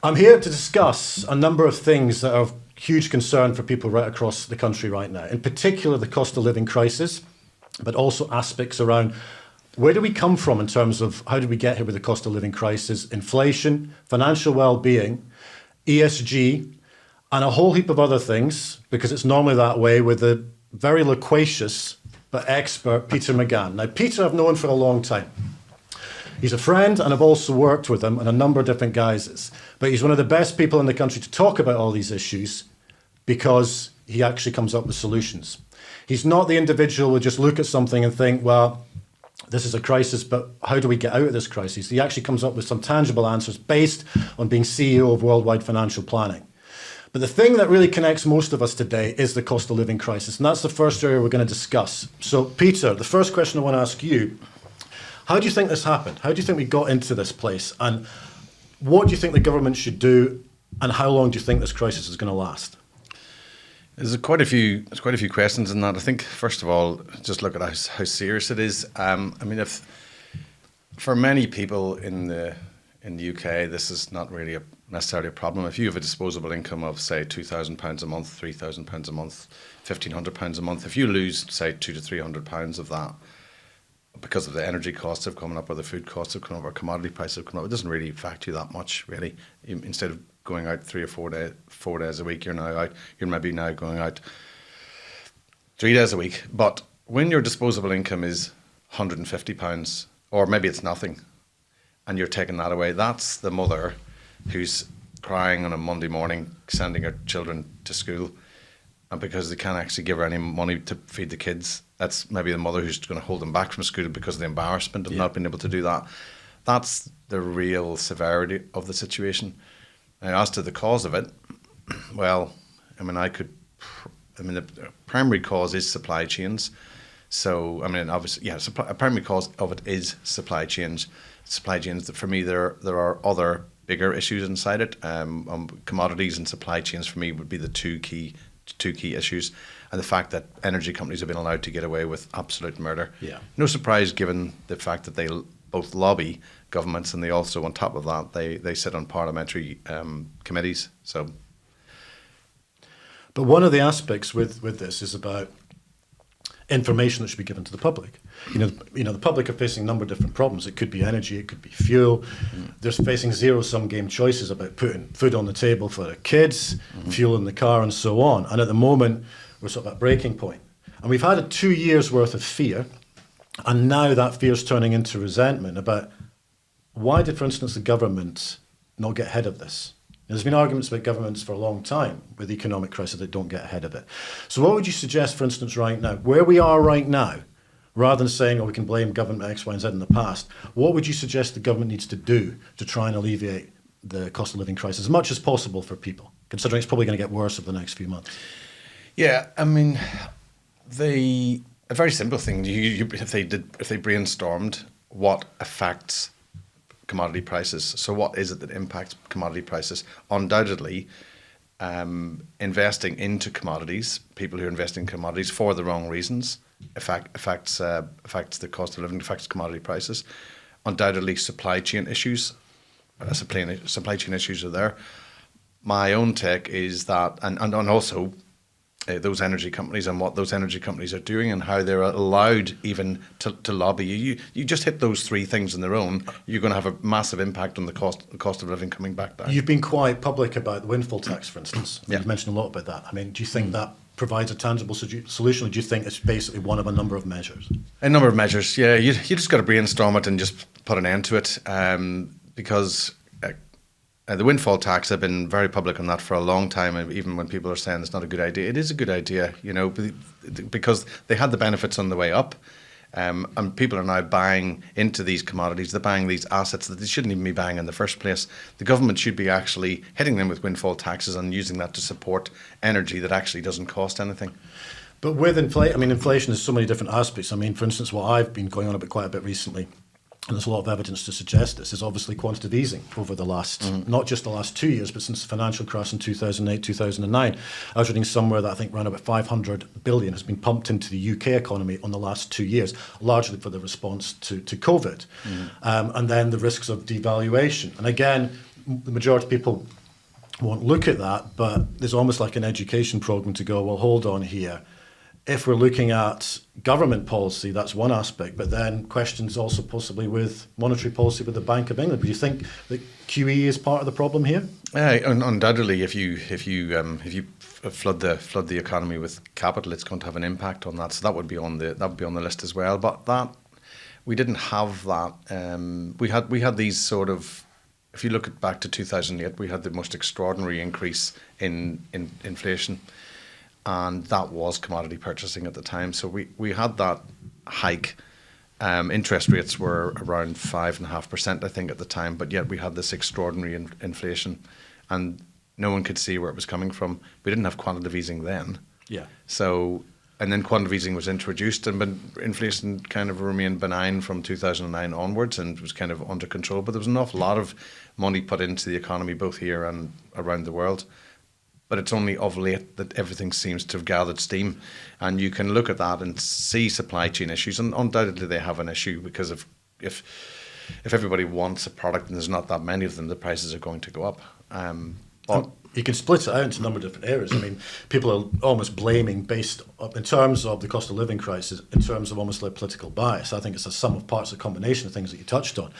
I'm here to discuss a number of things that are of huge concern for people right across the country right now. In particular, the cost of living crisis, but also aspects around where do we come from in terms of how did we get here with the cost of living crisis, inflation, financial well-being, ESG, and a whole heap of other things, because it's normally that way with the very loquacious but expert Peter McGahan. Now, Peter I've known for a long time. He's a friend, and I've also worked with him in a number of different guises. But he's one of the best people in the country to talk about all these issues because he actually comes up with solutions. He's not the individual who just look at something and think, well, this is a crisis, but how do we get out of this crisis? He actually comes up with some tangible answers based on being CEO of Worldwide Financial Planning. But the thing that really connects most of us today is the cost of living crisis. And that's the first area we're going to discuss. So, Peter, the first question I want to ask you, how do you think this happened? How do you think we got into this place? And what do you think the government should do? And how long do you think this crisis is going to last? There's quite a few questions in that. I think, first of all, just look at how serious it is. I mean, if for many people in the UK, this is not really necessarily a problem. If you have a disposable income of, say, £2,000 a month, £3,000 a month, £1,500 a month, if you lose, say, £200 to £300 of that, because of the energy costs have come up, or the food costs have come up, or commodity prices have come up, it doesn't really affect you that much, really. Instead of going out 3 or 4 days a week, you're maybe now going out 3 days a week. But when your disposable income is £150, or maybe it's nothing, and you're taking that away, that's the mother who's crying on a Monday morning, sending her children to school, and because they can't actually give her any money to feed the kids, that's maybe the mother who's going to hold them back from school because of the embarrassment of not being able to do that. That's the real severity of the situation. Now, as to the cause of it, well, the primary cause is supply chains. So, obviously, a primary cause of it is supply chains. Supply chains, for me, there are other bigger issues inside it. Commodities and supply chains, for me, would be the two key issues, and the fact that energy companies have been allowed to get away with absolute murder. Yeah. No surprise given the fact that they both lobby governments, and they also, on top of that, they sit on parliamentary committees. So, but one of the aspects with this is about information that should be given to the public. The public are facing a number of different problems. It could be energy, it could be fuel. They're facing zero-sum game choices about putting food on the table for their kids, fuel in the car, and so on. And at the moment, we're sort of at breaking point. And we've had 2 years' worth of fear, and now that fear is turning into resentment about why did, for instance, the government not get ahead of this? There's been arguments about governments for a long time with the economic crisis that don't get ahead of it. So what would you suggest, for instance, right now, where we are right now, rather than saying, we can blame government X, Y, and Z in the past, what would you suggest the government needs to do to try and alleviate the cost of living crisis as much as possible for people, considering it's probably going to get worse over the next few months? Yeah, a very simple thing, if they brainstormed what affects commodity prices. So what is it that impacts commodity prices? Undoubtedly, investing into commodities, people who are investing in commodities for the wrong reasons, affects the cost of living, affects commodity prices. Undoubtedly, supply chain issues are there. My own take is that, and also those energy companies and what those energy companies are doing and how they're allowed even to lobby you. You just hit those three things on their own, you're going to have a massive impact on the cost of living coming back down. You've been quite public about the windfall tax, for instance. Yeah. You've mentioned a lot about that. Do you think that provides a tangible solution, or do you think it's basically one of a number of measures? A number of measures, yeah. You just got to brainstorm it and just put an end to it, because the windfall tax, I've been very public on that for a long time, and even when people are saying it's not a good idea, it is a good idea, because they had the benefits on the way up, and people are now buying into these commodities. They're buying these assets that they shouldn't even be buying in the first place. The government should be actually hitting them with windfall taxes and using that to support energy that actually doesn't cost anything. But with inflation has so many different aspects. For instance, what I've been going on about quite a bit recently, and there's a lot of evidence to suggest this, is obviously quantitative easing over the last, not just the last 2 years, but since the financial crash in 2008, 2009. I was reading somewhere that I think around about 500 billion has been pumped into the UK economy on the last 2 years, largely for the response to COVID. And then the risks of devaluation. And again, the majority of people won't look at that, but there's almost like an education program to go, well, hold on here. If we're looking at government policy, that's one aspect, but then questions also possibly with monetary policy with the Bank of England. Do you think that QE is part of the problem here? Undoubtedly, if you flood the economy with capital, it's going to have an impact on that. So that would be on the list as well. But that we didn't have that. We had these sort of. If you look back to 2008, we had the most extraordinary increase in inflation. And that was commodity purchasing at the time. So we had that hike. Interest rates were around 5.5%, I think, at the time. But yet we had this extraordinary inflation. And no one could see where it was coming from. We didn't have quantitative easing then. Yeah. So, and then quantitative easing was introduced, and inflation kind of remained benign from 2009 onwards and was kind of under control. But there was an awful lot of money put into the economy, both here and around the world. But it's only of late that everything seems to have gathered steam. And you can look at that and see supply chain issues. And undoubtedly they have an issue because if everybody wants a product and there's not that many of them, the prices are going to go up. But you can split it out into a number of different areas. I mean, people are almost blaming based in terms of the cost of living crisis, in terms of almost like political bias. I think it's a sum of parts, a combination of things that you touched on.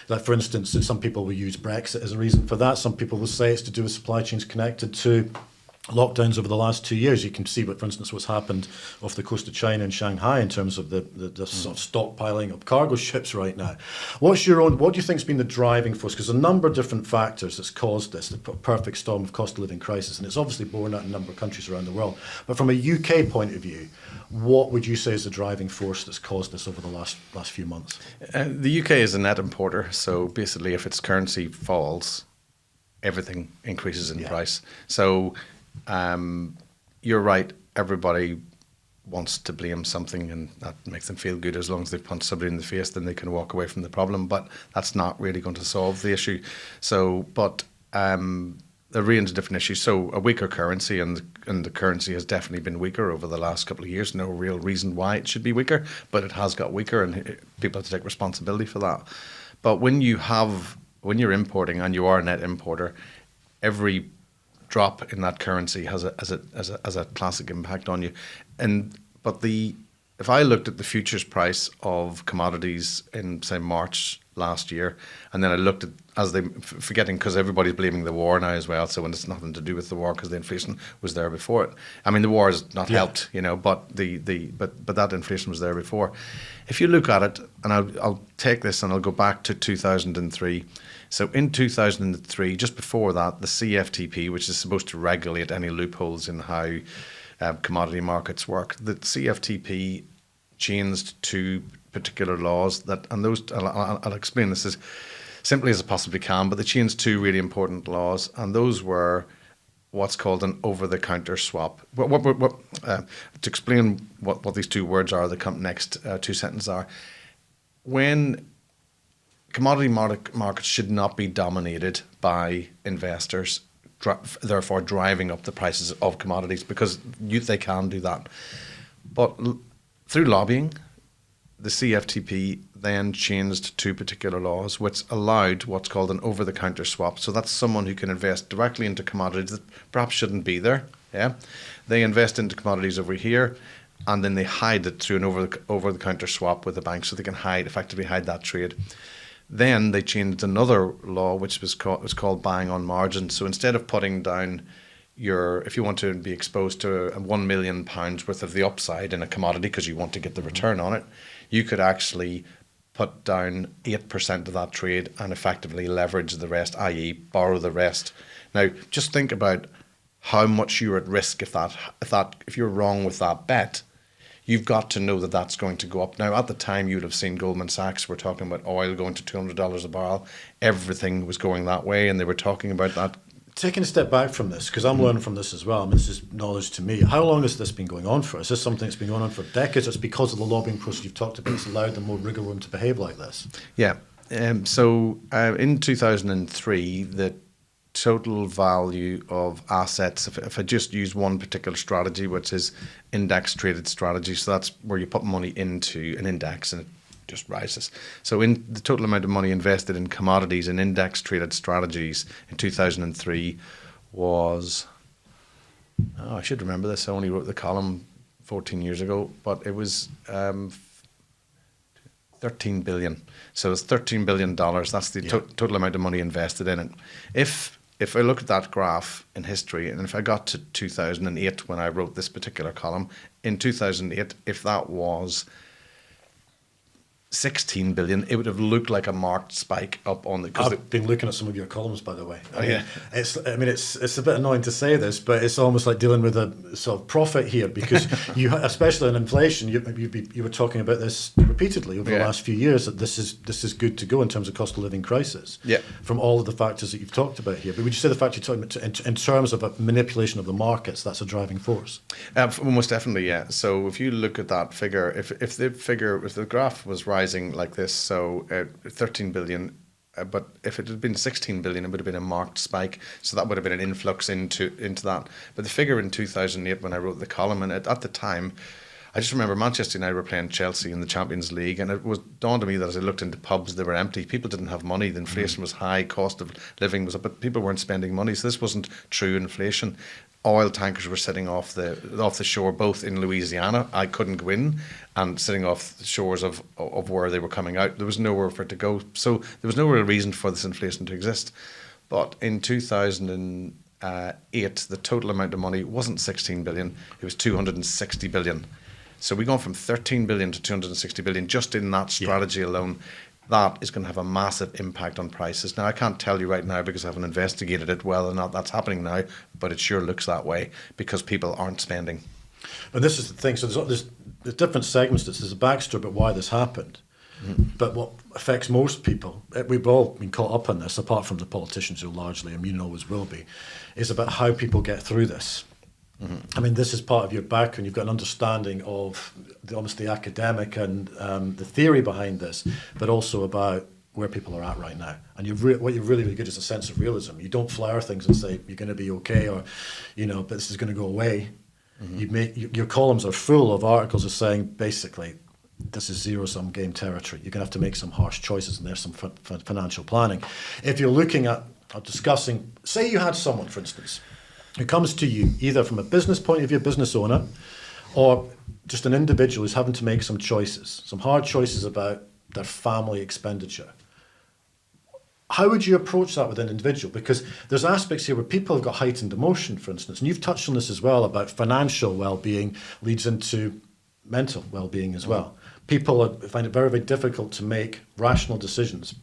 Like, for instance, some people will use Brexit as a reason for that. Some people will say it's to do with supply chains connected to lockdowns over the last 2 years. You can see, for instance, what's happened off the coast of China and Shanghai in terms of the sort of stockpiling of cargo ships right now. What do you think has been the driving force? Because a number of different factors that's caused this, the perfect storm of cost of living crisis, and it's obviously borne out in a number of countries around the world. But from a UK point of view, what would you say is the driving force that's caused this over the last few months? The UK is a net importer, so basically if its currency falls, everything increases in price. So you're right, everybody wants to blame something and that makes them feel good. As long as they've punched somebody in the face, then they can walk away from the problem, but that's not really going to solve the issue. So, but there are a range of different issues. So a weaker currency, and the currency has definitely been weaker over the last couple of years. No real reason why it should be weaker, but it has got weaker and people have to take responsibility for that. But when you're importing and you are a net importer, every drop in that currency has a classic impact on you. If I looked at the futures price of commodities in, say, March last year, and then I looked at forgetting, because everybody's blaming the war now as well, so when it's nothing to do with the war because the inflation was there before it. I mean, the war has not helped, but but that inflation was there before. If you look at it, and I'll take this and I'll go back to 2003. So in 2003, just before that, the CFTP, which is supposed to regulate any loopholes in how commodity markets work, the CFTP changed two particular laws I'll explain this as simply as I possibly can, but they changed two really important laws, and those were what's called an over-the-counter swap. To explain what these two words are, the next two sentences are. When commodity markets should not be dominated by investors, therefore driving up the prices of commodities, because they can do that. But through lobbying, the CFTP then changed two particular laws which allowed what's called an over-the-counter swap. So that's someone who can invest directly into commodities that perhaps shouldn't be there. Yeah, they invest into commodities over here, and then they hide it through an over-the-counter swap with the bank, so they can effectively hide that trade. Then they changed another law which was called buying on margin. So instead of putting down if you want to be exposed to £1 million worth of the upside in a commodity because you want to get the return on it, you could actually put down 8% of that trade and effectively leverage the rest, i.e. borrow the rest. Now, just think about how much you're at risk if you're wrong with that bet. You've got to know that that's going to go up. Now, at the time, you'd have seen Goldman Sachs were talking about oil going to $200 a barrel. Everything was going that way, and they were talking about that. Taking a step back from this, because I'm learning from this as well, I mean, this is knowledge to me. How long has this been going on for? Is this something that's been going on for decades? It's because of the lobbying process you've talked about. It's allowed the more rigor room to behave like this. Yeah. So in 2003, the total value of assets, if I just use one particular strategy, which is index traded strategy, so that's where you put money into an index and it just rises. So in the total amount of money invested in commodities and index traded strategies in 2003 was, I should remember this, I only wrote the column 14 years ago, but it was 13 billion. So it's $13 billion. That's the total amount of money invested in it. If I look at that graph in history, and if I got to 2008 when I wrote this particular column, in 2008, if that was 16 billion, it would have looked like a marked spike up on the. I've been looking at some of your columns, by the way. Yeah. It's a bit annoying to say this, but it's almost like dealing with a sort of profit here, because you, especially in inflation, you were talking about this repeatedly over the last few years, that this is good to go in terms of cost of living crisis. Yeah. From all of the factors that you've talked about here, but would you say the fact you're talking about in terms of a manipulation of the markets, that's a driving force? Most definitely, yeah. So if you look at that figure, if the graph was rising like this, so 13 billion, but if it had been 16 billion, it would have been a marked spike. So that would have been an influx into that. But the figure in 2008, when I wrote the column, and at the time, I just remember Manchester United were playing Chelsea in the Champions League, and it was dawned on me that as I looked into pubs, they were empty. People didn't have money. The inflation was high, cost of living was up, but people weren't spending money. So this wasn't true inflation. Oil tankers were sitting off the shore, both in Louisiana. I couldn't go in, and sitting off the shores of where they were coming out. There was nowhere for it to go. So there was no real reason for this inflation to exist. But in 2008, the total amount of money wasn't 16 billion. It was 260 billion. So we've gone from 13 billion to 260 billion just in that strategy alone. That is going to have a massive impact on prices. Now, I can't tell you right now because I haven't investigated it whether or not that's happening now, but it sure looks that way because people aren't spending. And this is the thing. So there's different segments. There's a backstory about why this happened. Mm-hmm. But what affects most people, we've all been caught up on this, apart from the politicians who largely, and you know always will be, is about how people get through this. Mm-hmm. I mean, this is part of your background. You've got an understanding of the academic and the theory behind this, but also about where people are at right now. And what you're really good is a sense of realism. You don't flower things and say you're going to be okay, or but this is going to go away. Mm-hmm. Your columns are full of articles of saying basically this is zero-sum game territory. You're going to have to make some harsh choices, and there's some financial planning. If you're looking at or discussing, say you had someone, for instance, who comes to you either from a business point of view, business owner, or just an individual who's having to make some choices, some hard choices about their family expenditure. How would you approach that with an individual? Because there's aspects here where people have got heightened emotion, for instance, and you've touched on this as well, about financial well-being leads into mental well-being as well. People find it very, very difficult to make rational decisions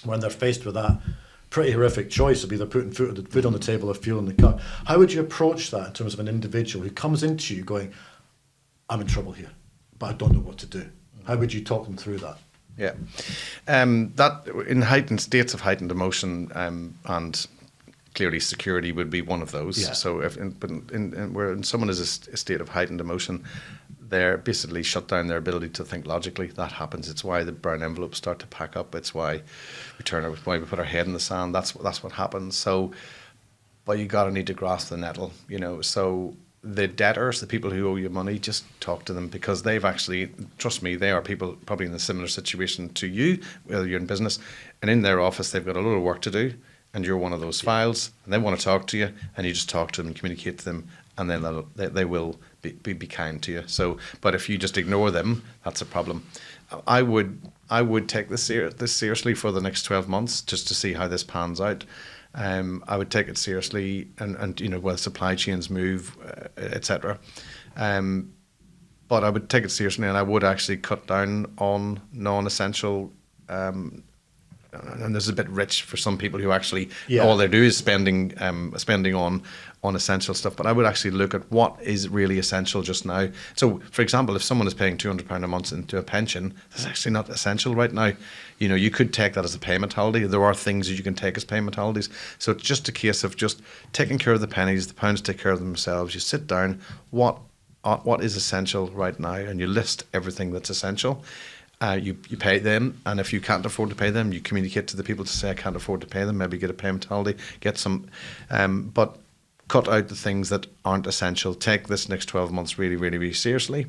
when they're faced with that pretty horrific choice of either putting food on the table or fuel in the car. How would you approach that in terms of an individual who comes into you going, I'm in trouble here, but I don't know what to do? How would you talk them through that? Yeah. That in heightened states of heightened emotion, and clearly security would be one of those. Yeah. So when someone is a state of heightened emotion, they're basically shut down their ability to think logically. That happens. It's why the brown envelopes start to pack up. It's why why we put our head in the sand. That's what happens. So, but you need to grasp the nettle, So the debtors, the people who owe you money, just talk to them, because they've actually, trust me, they are people probably in a similar situation to you, whether you're in business, and in their office they've got a lot of work to do, and you're one of those files, and they want to talk to you, and you just talk to them and communicate to them, and then they will be kind to you. So, but if you just ignore them, that's a problem. I would take this seriously for the next 12 months just to see how this pans out. I would take it seriously, and where supply chains move, etc. But I would take it seriously, and I would actually cut down on non-essential. And this is a bit rich for some people who actually all they do is spending on essential stuff. But I would actually look at what is really essential just now. So, for example, if someone is paying £200 a month into a pension, that's actually not essential right now. You could take that as a payment holiday. There are things that you can take as payment holidays. So it's just a case of just taking care of the pennies. The pounds take care of themselves. You sit down. What is essential right now, and you list everything that's essential. You pay them, and if you can't afford to pay them, you communicate to the people to say, I can't afford to pay them, maybe get a payment holiday, get some, but cut out the things that aren't essential. Take this next 12 months really, really, really seriously.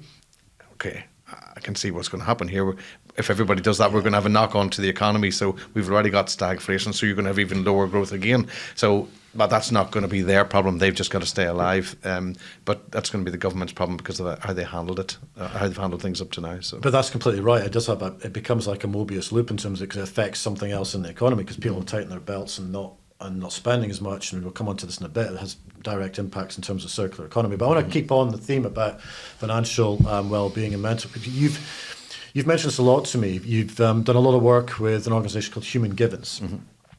Okay, I can see what's going to happen here. if everybody does that, we're going to have a knock on to the economy. So we've already got stagflation, so you're going to have even lower growth again. So, but that's not going to be their problem. They've just got to stay alive. But that's going to be the government's problem because of how they handled it, how they've handled things up to now. So, but that's completely right. It does have it becomes like a Mobius loop in terms of because it affects something else in the economy because people tighten their belts and not spending as much, and we'll come on to this in a bit. It has direct impacts in terms of circular economy. But I want to keep on the theme about financial well-being and mental. You've mentioned this a lot to me. You've done a lot of work with an organisation called Human Givens.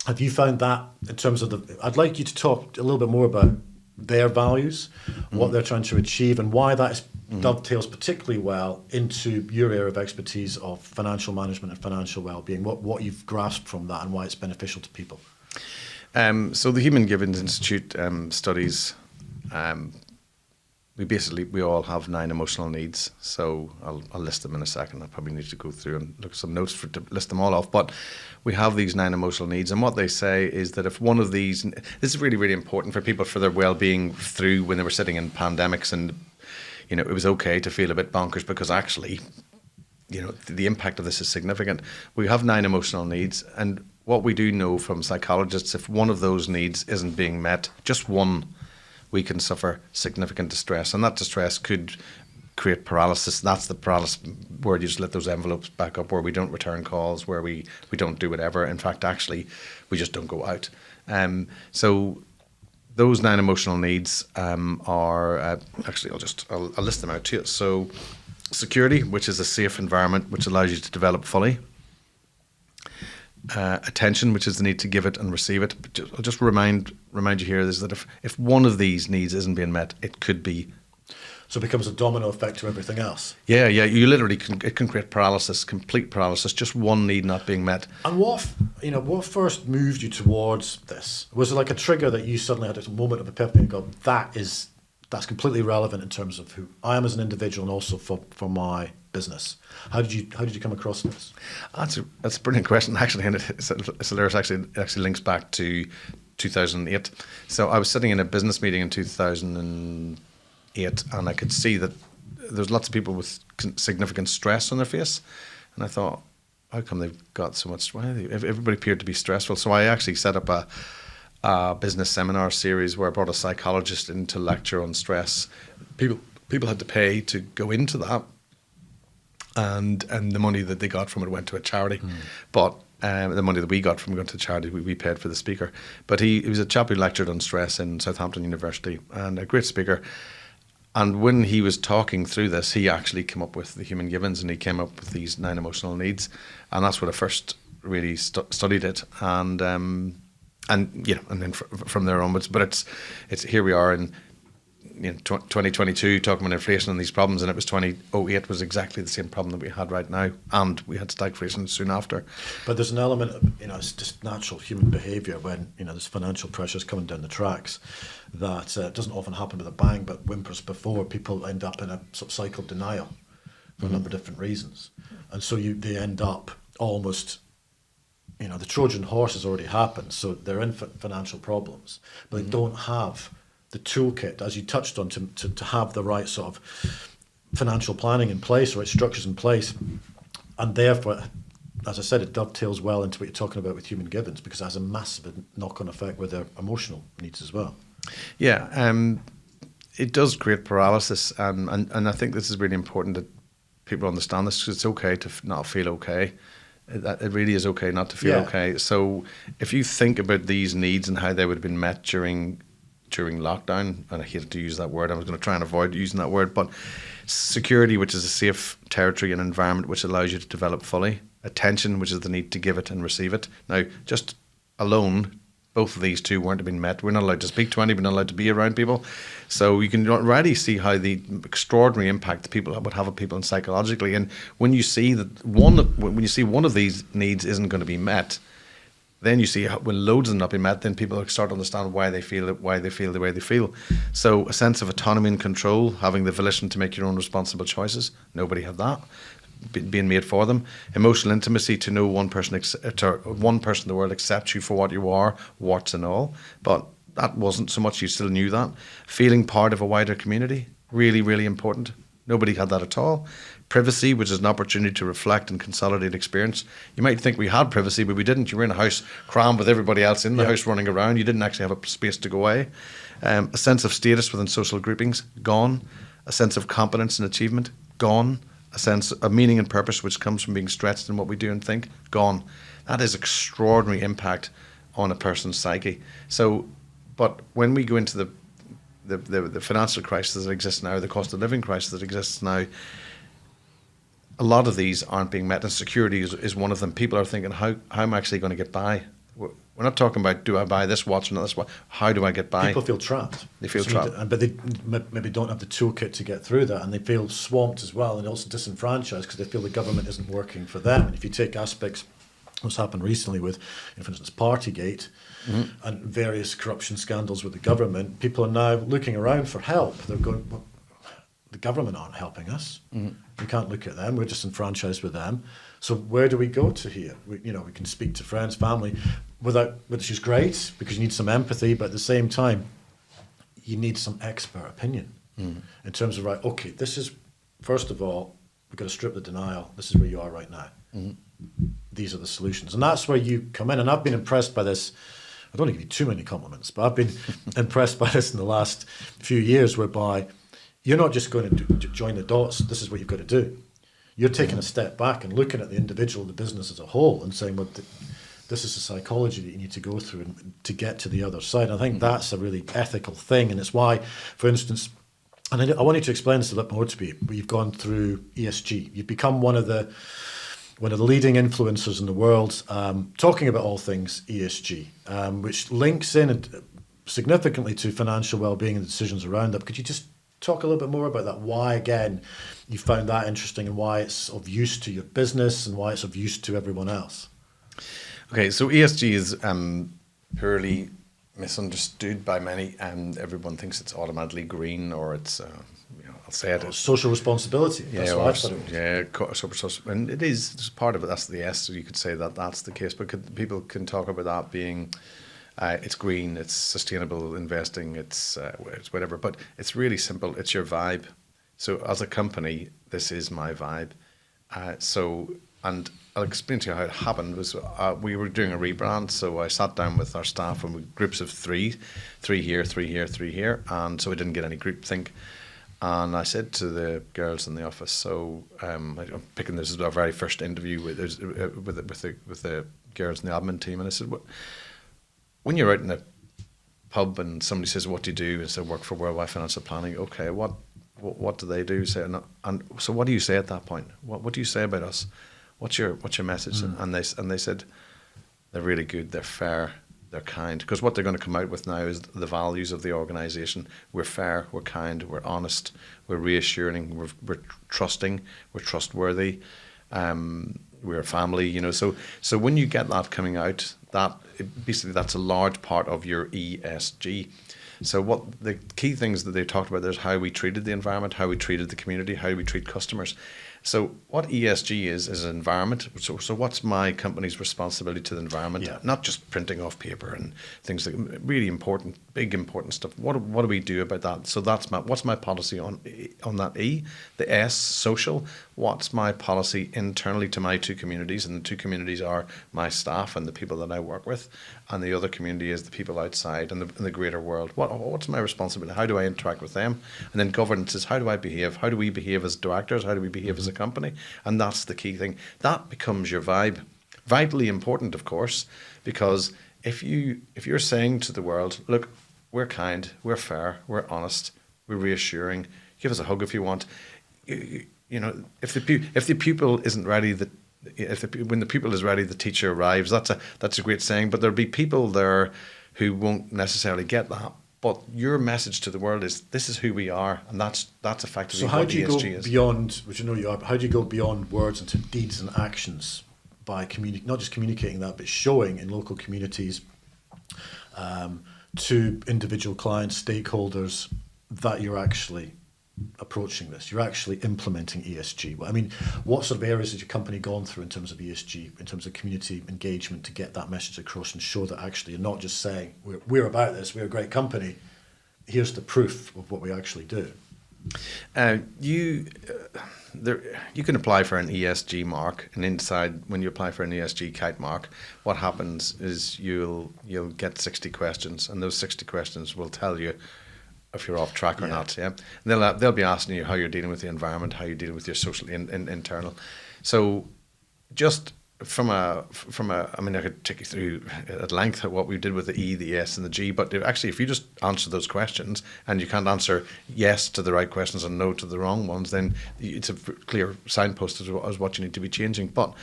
Have you found that in terms of I'd like you to talk a little bit more about their values, what they're trying to achieve, and why that dovetails particularly well into your area of expertise of financial management and financial well-being. What you've grasped from that and why it's beneficial to people. So the Human Givens Institute studies, we all have 9 emotional needs. So I'll list them in a second. I probably need to go through and look at some notes to list them all off. But we have these 9 emotional needs, and what they say is that if one of these, this is really, really important for people for their well-being through when they were sitting in pandemics, and it was okay to feel a bit bonkers because actually, the impact of this is significant. We have 9 emotional needs, and what we do know from psychologists, if one of those needs isn't being met, just one, we can suffer significant distress. And that distress could create paralysis. That's the paralysis where you just let those envelopes back up, where we don't return calls, where we don't do whatever. In fact, actually, we just don't go out. So those 9 emotional needs are, actually, I'll list them out to you. So security, which is a safe environment which allows you to develop fully. Attention, which is the need to give it and receive it. But I'll just remind you here is that if one of these needs isn't being met, it could be. So it becomes a domino effect to everything else. Yeah. You literally it can create paralysis, complete paralysis. Just one need not being met. And what first moved you towards this? Was it like a trigger that you suddenly had a moment of epiphany and go, that's completely relevant in terms of who I am as an individual and also for my business? How did you come across this? That's a brilliant question, actually, and it's hilarious. Actually links back to 2008. So I was sitting in a business meeting in 2008, and I could see that there's lots of people with significant stress on their face, and I thought, how come they've got so much? Why everybody appeared to be stressful? So I actually set up a business seminar series where I brought a psychologist in to lecture on stress. People had to pay to go into that. And the money that they got from it went to a charity. But the money that we got from going to the charity, we paid for the speaker. But he was a chap who lectured on stress in Southampton University, and a great speaker. And when he was talking through this, he actually came up with the Human Givens, and he came up with these 9 emotional needs. And that's when I first really studied it. And then from there onwards. But it's here we are in 2022 talking about inflation and these problems, and it was 2008 was exactly the same problem that we had right now, and we had stagflation soon after. But there's an element of, it's just natural human behaviour when, there's financial pressures coming down the tracks that doesn't often happen with a bang, but whimpers before. People end up in a sort of cycle of denial for a number of different reasons. And so they end up almost, the Trojan horse has already happened, so they're in financial problems, but they don't have the toolkit, as you touched on, to have the right sort of financial planning in place, right structures in place. And therefore, as I said, it dovetails well into what you're talking about with Human Givens, because it has a massive knock-on effect with their emotional needs as well. Yeah, it does create paralysis. And I think this is really important that people understand this, because it's okay to not feel okay. It really is okay not to feel okay. So if you think about these needs and how they would have been met during lockdown, and I hate to use that word, I was going to try and avoid using that word, but security, which is a safe territory and environment which allows you to develop fully. Attention, which is the need to give it and receive it. Now, just alone, both of these two weren't to be met. We're not allowed to speak to anybody, we're not allowed to be around people. So you can already see how the extraordinary impact that people would have on people psychologically. And when you see one of these needs isn't going to be met, then you see when loads of them not being met, then people start to understand why they feel the way they feel. So a sense of autonomy and control, having the volition to make your own responsible choices. Nobody had that being made for them. Emotional intimacy, to know one person in the world accepts you for what you are, warts and all. But that wasn't so much. You still knew that. Feeling part of a wider community, really, really important. Nobody had that at all. Privacy, which is an opportunity to reflect and consolidate experience. You might think we had privacy, but we didn't. You were in a house crammed with everybody else in the house running around. You didn't actually have a space to go away. A sense of status within social groupings, gone. A sense of competence and achievement, gone. A sense of meaning and purpose, which comes from being stretched in what we do and think, gone. That is extraordinary impact on a person's psyche. So, but when we go into the financial crisis that exists now, the cost of living crisis that exists now, a lot of these aren't being met, and security is one of them. People are thinking, how am I actually going to get by? We're not talking about, do I buy this watch or not this watch? How do I get by? People feel trapped. They feel trapped. But they maybe don't have the toolkit to get through that, and they feel swamped as well, and also disenfranchised because they feel the government isn't working for them. And if you take aspects, what's happened recently with, for instance, Partygate and various corruption scandals with the government, people are now looking around for help. They're going, well, the government aren't helping us. We can't look at them. We're disenfranchised with them. So where do we go to here? We can speak to friends, family, which is great because you need some empathy, but at the same time, you need some expert opinion in terms of, right, okay, this is, first of all, we've got to strip the denial. This is where you are right now. These are the solutions. And that's where you come in. And I've been impressed by this. I don't want to give you too many compliments, but I've been impressed by this in the last few years, whereby you're not just going to join the dots. This is what you've got to do. You're taking a step back and looking at the individual, the business as a whole, and saying, well, this is the psychology that you need to go through to get to the other side. And I think that's a really ethical thing. And it's why, for instance, and I want you to explain this a bit more to me, but you've gone through ESG. You've become one of the leading influencers in the world, talking about all things ESG, which links in significantly to financial well-being and decisions around that. Could you just talk a little bit more about that? Why, again, you found that interesting, and why it's of use to your business and why it's of use to everyone else? Okay, so ESG is purely misunderstood by many, and everyone thinks it's automatically green, or it's I'll say it. Social responsibility. That's what I thought it was. And it is just part of it. That's the S. So you could say that that's the case. But people can talk about that being, it's green, it's sustainable investing, it's whatever. But it's really simple. It's your vibe. So as a company, this is my vibe. And I'll explain to you how it happened. Was we were doing a rebrand, so I sat down with our staff and with groups of three here, three here, and so we didn't get any groupthink. And I said to the girls in the office, so I'm picking this as our very first interview with the girls in the admin team, and I said, when you're out in a pub and somebody says, what do you do? And say, work for Worldwide Financial Planning. Okay, what do they do? Say, and so what do you say at that point? What do you say about us? What's your message? And they said, they're really good, they're fair, they're kind. Because what they're going to come out with now is the values of the organisation. We're fair, we're kind, we're honest, we're reassuring, we're trusting, we're trustworthy, we're a family. So when you get that coming out, basically that's a large part of your ESG. So what the key things that they talked about there is how we treated the environment, how we treated the community, how we treat customers. So what ESG is environment. So what's my company's responsibility to the environment? Yeah. Not just printing off paper and things like really important, big important stuff. What do we do about that? So what's my policy on that E? The S, social. What's my policy internally to my two communities? And the two communities are my staff and the people that I work with, and the other community is the people outside and the greater world. What's my responsibility? How do I interact with them? And then governance is, how do I behave? How do we behave as directors? How do we behave as a company? And that's the key thing. That becomes your vibe. Vitally important, of course, because if you're saying to the world, look, we're kind, we're fair, we're honest, we're reassuring, give us a hug if you want. If the pupil isn't ready, when the pupil is ready, the teacher arrives. That's a great saying. But there'll be people there who won't necessarily get that. But your message to the world is, this is who we are, and that's effectively what ESG is. So how do you go beyond, which I know you are, but how do you go beyond words into deeds and actions by not just communicating that, but showing in local communities to individual clients, stakeholders, that you're actually approaching this, you're actually implementing ESG? I mean, what sort of areas has your company gone through in terms of ESG, in terms of community engagement, to get that message across and show that actually you're not just saying, we're about this, we're a great company, here's the proof of what we actually do? You can apply for an ESG mark, and inside when you apply for an ESG kite mark, what happens is you'll get 60 questions, and those 60 questions will tell you if you're off track or not. Yeah, and they'll be asking you how you're dealing with the environment, how you're dealing with your social internal. So just from a, I mean, I could take you through at length what we did with the E, the S, and the G. But if you just answer those questions and you can't answer yes to the right questions and no to the wrong ones, then it's a clear signpost as what you need to be changing. But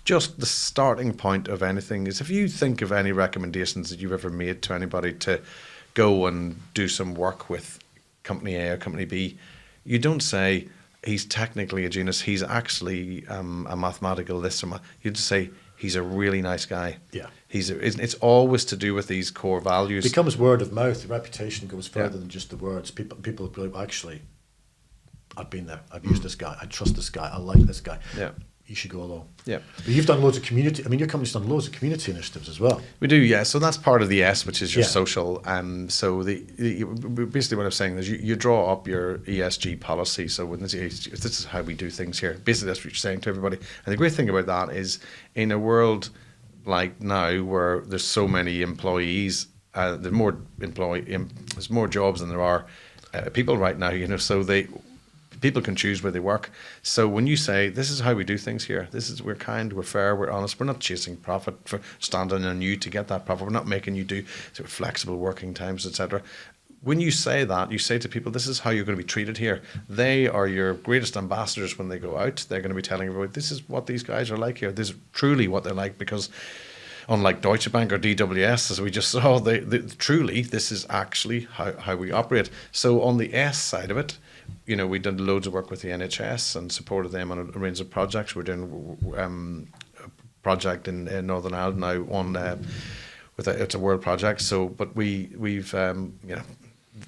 just the starting point of anything is if you think of any recommendations that you've ever made to anybody to go and do some work with company A or company B, you don't say, he's technically a genius, he's actually a mathematical this or that. You just say, he's a really nice guy. Yeah. It's always to do with these core values. It becomes word of mouth. The reputation goes further than just the words. People go, actually, I've been there. I've used this guy. I trust this guy. I like this guy. Yeah. You should go along. Yeah. But you've done loads of community. I mean, your company's done loads of community initiatives as well. We do, yeah. So that's part of the S, which is your Yeah. social. So basically what I'm saying is you draw up your ESG policy. So when this is how we do things here. Basically, that's what you're saying to everybody. And the great thing about that is, in a world like now where there's so many employees, there's more jobs than there are people right now. So people can choose where they work. So when you say, this is how we do things here, we're kind, we're fair, we're honest, we're not chasing profit for standing on you to get that profit, we're not making you do sort of flexible working times, etc. When you say that, you say to people, this is how you're going to be treated here. They are your greatest ambassadors when they go out. They're going to be telling everybody, this is what these guys are like here. This is truly what they're like, because unlike Deutsche Bank or DWS, as we just saw, truly, this is actually how we operate. So on the S side of it, we did loads of work with the NHS and supported them on a range of projects. We're doing a project in Northern Ireland now on it's a world project. So, but we've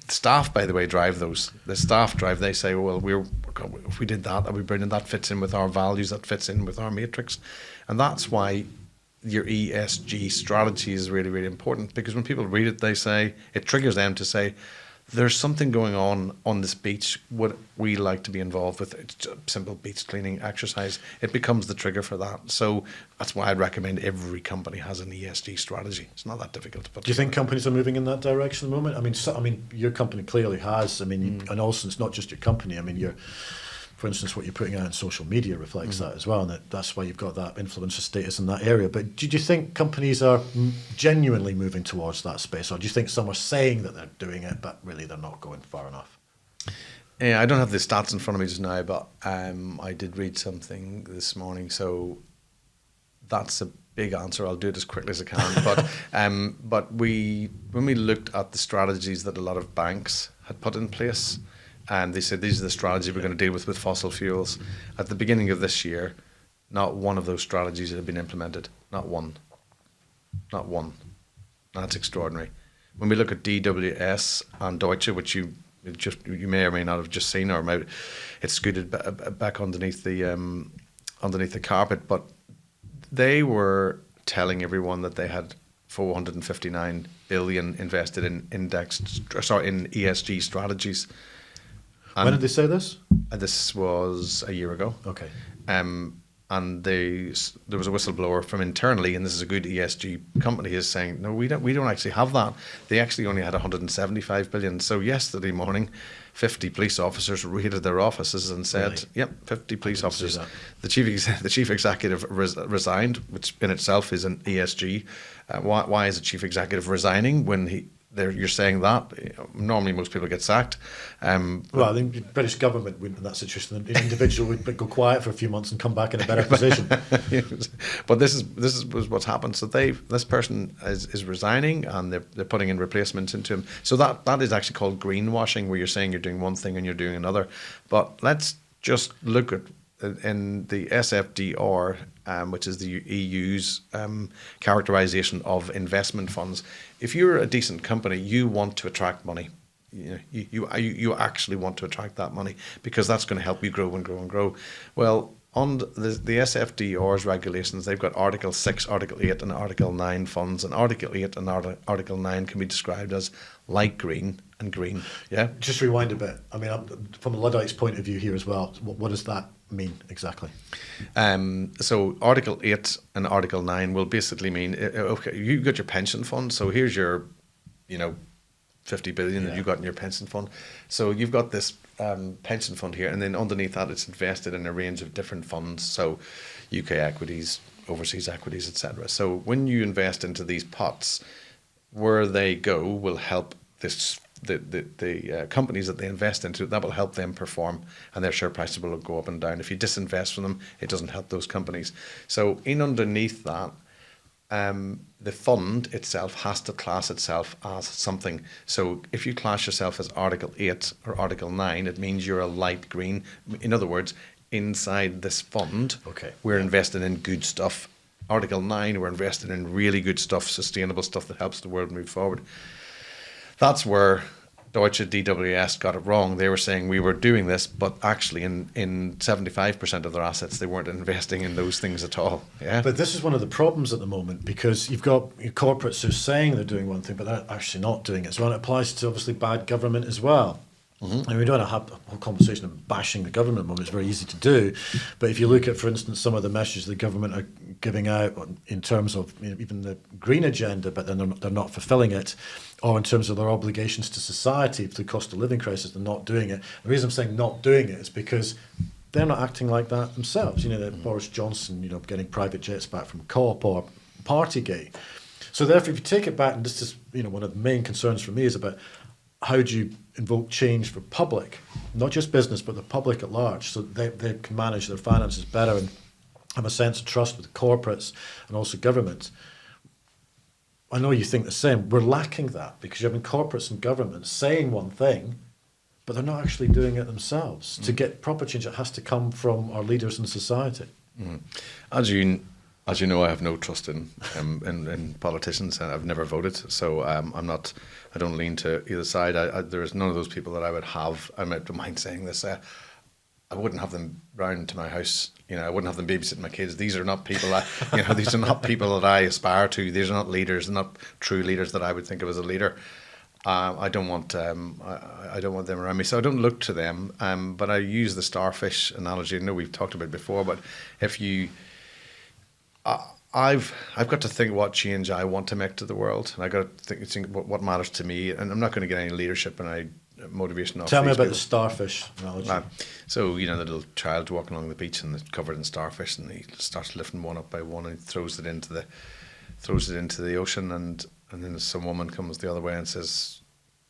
staff, by the way, drive those. The staff drive. They say, well, if we did that, we bring in that fits in with our values, that fits in with our matrix, and that's why your ESG strategy is really, really important, because when people read it, they say, it triggers them to say, there's something going on this beach. Would we like to be involved with? It's just simple beach cleaning exercise. It becomes the trigger for that. So that's why I'd recommend every company has an ESG strategy. It's not that difficult to put. Do you think companies are moving in that direction at the moment? I mean, your company clearly has. I mean, and also it's not just your company. I mean, for instance, what you're putting out on social media reflects that as well, and that's why you've got that influencer status in that area. But do you think companies are genuinely moving towards that space, or do you think some are saying that they're doing it, but really they're not going far enough? Yeah, I don't have the stats in front of me just now, but I did read something this morning, so that's a big answer. I'll do it as quickly as I can. But when we looked at the strategies that a lot of banks had put in place, and they said, these are the strategies we're going to deal with fossil fuels. At the beginning of this year, not one of those strategies had been implemented. Not one. Not one. That's extraordinary. When we look at DWS and Deutsche, which you may or may not have just seen, or it's scooted back underneath the carpet, but they were telling everyone that they had 459 billion invested in in ESG strategies. When did they say this? This was a year ago. Okay. And there was a whistleblower from internally, and this is a good ESG company, is saying, no, we don't actually have that. They actually only had 175 billion. So yesterday morning, 50 police officers raided their offices and said, really? Yep, 50 police officers. The chief executive resigned, which in itself is an ESG. Why is the chief executive resigning when you're saying that? Normally most people get sacked. Well, I think the British government wouldn't in that situation. An individual would go quiet for a few months and come back in a better position. But this is what's happened. So this person is resigning, and they're putting in replacements into him. So that is actually called greenwashing, where you're saying you're doing one thing and you're doing another. But let's just look at in the SFDR, which is the EU's characterization of investment funds. If you're a decent company, you want to attract money. You actually want to attract that money, because that's going to help you grow and grow and grow. Well, on the SFDR's regulations, they've got Article 6, Article 8 and Article 9 funds, and Article 8 and Article 9 can be described as light green and green. Yeah. Just rewind a bit. I mean, from a Luddite's point of view here as well, what does that mean exactly? So Article 8 and Article 9 will basically mean, okay, you got your pension fund, so here's your, 50 billion that you got in your pension fund. So you've got this pension fund here, and then underneath that it's invested in a range of different funds, so UK equities, overseas equities, etc. So when you invest into these pots, where they go will help the companies that they invest into. That will help them perform, and their share prices will go up and down. If you disinvest from them, it doesn't help those companies. So in underneath that, the fund itself has to class itself as something. So if you class yourself as Article 8 or Article 9, it means you're a light green. In other words, inside this fund, we're investing in good stuff. Article 9, we're investing in really good stuff, sustainable stuff that helps the world move forward. That's where Deutsche DWS got it wrong. They were saying we were doing this, but actually in 75% of their assets, they weren't investing in those things at all. Yeah. But this is one of the problems at the moment, because you've got corporates who are saying they're doing one thing, but they're actually not doing it. So it applies to obviously bad government as well. Mm-hmm. And we don't want to have a whole conversation of bashing the government at the moment. It's very easy to do. But if you look at, for instance, some of the messages the government are giving out in terms of even the green agenda, but then they're not fulfilling it, or in terms of their obligations to society for the cost of living crisis, they're not doing it. The reason I'm saying not doing it is because they're not acting like that themselves. Boris Johnson, getting private jets back from COP or Partygate. So therefore, if you take it back, and this is, one of the main concerns for me is about how do you invoke change for public, not just business, but the public at large, so they can manage their finances better and have a sense of trust with corporates and also government. I know you think the same. We're lacking that because you're having corporates and governments saying one thing, but they're not actually doing it themselves. To get proper change, it has to come from our leaders in society. As you know, I have no trust in politicians, and I've never voted, so I don't lean to either side. There is none of those people that I would have. I don't mind saying this. I wouldn't have them round to my house. I wouldn't have them babysitting my kids. These are not people these are not people that I aspire to. These are not leaders, not true leaders that I would think of as a leader. I don't want them around me, so I don't look to them. But I use the starfish analogy. I know we've talked about it before, but if you, I've got to think what change I want to make to the world, and I got to think what matters to me. And I'm not going to get any leadership and motivation off. Tell me about the starfish analogy. So the little child walking along the beach and it's covered in starfish, and he starts lifting one up by one and he throws it into the ocean, and then some woman comes the other way and says,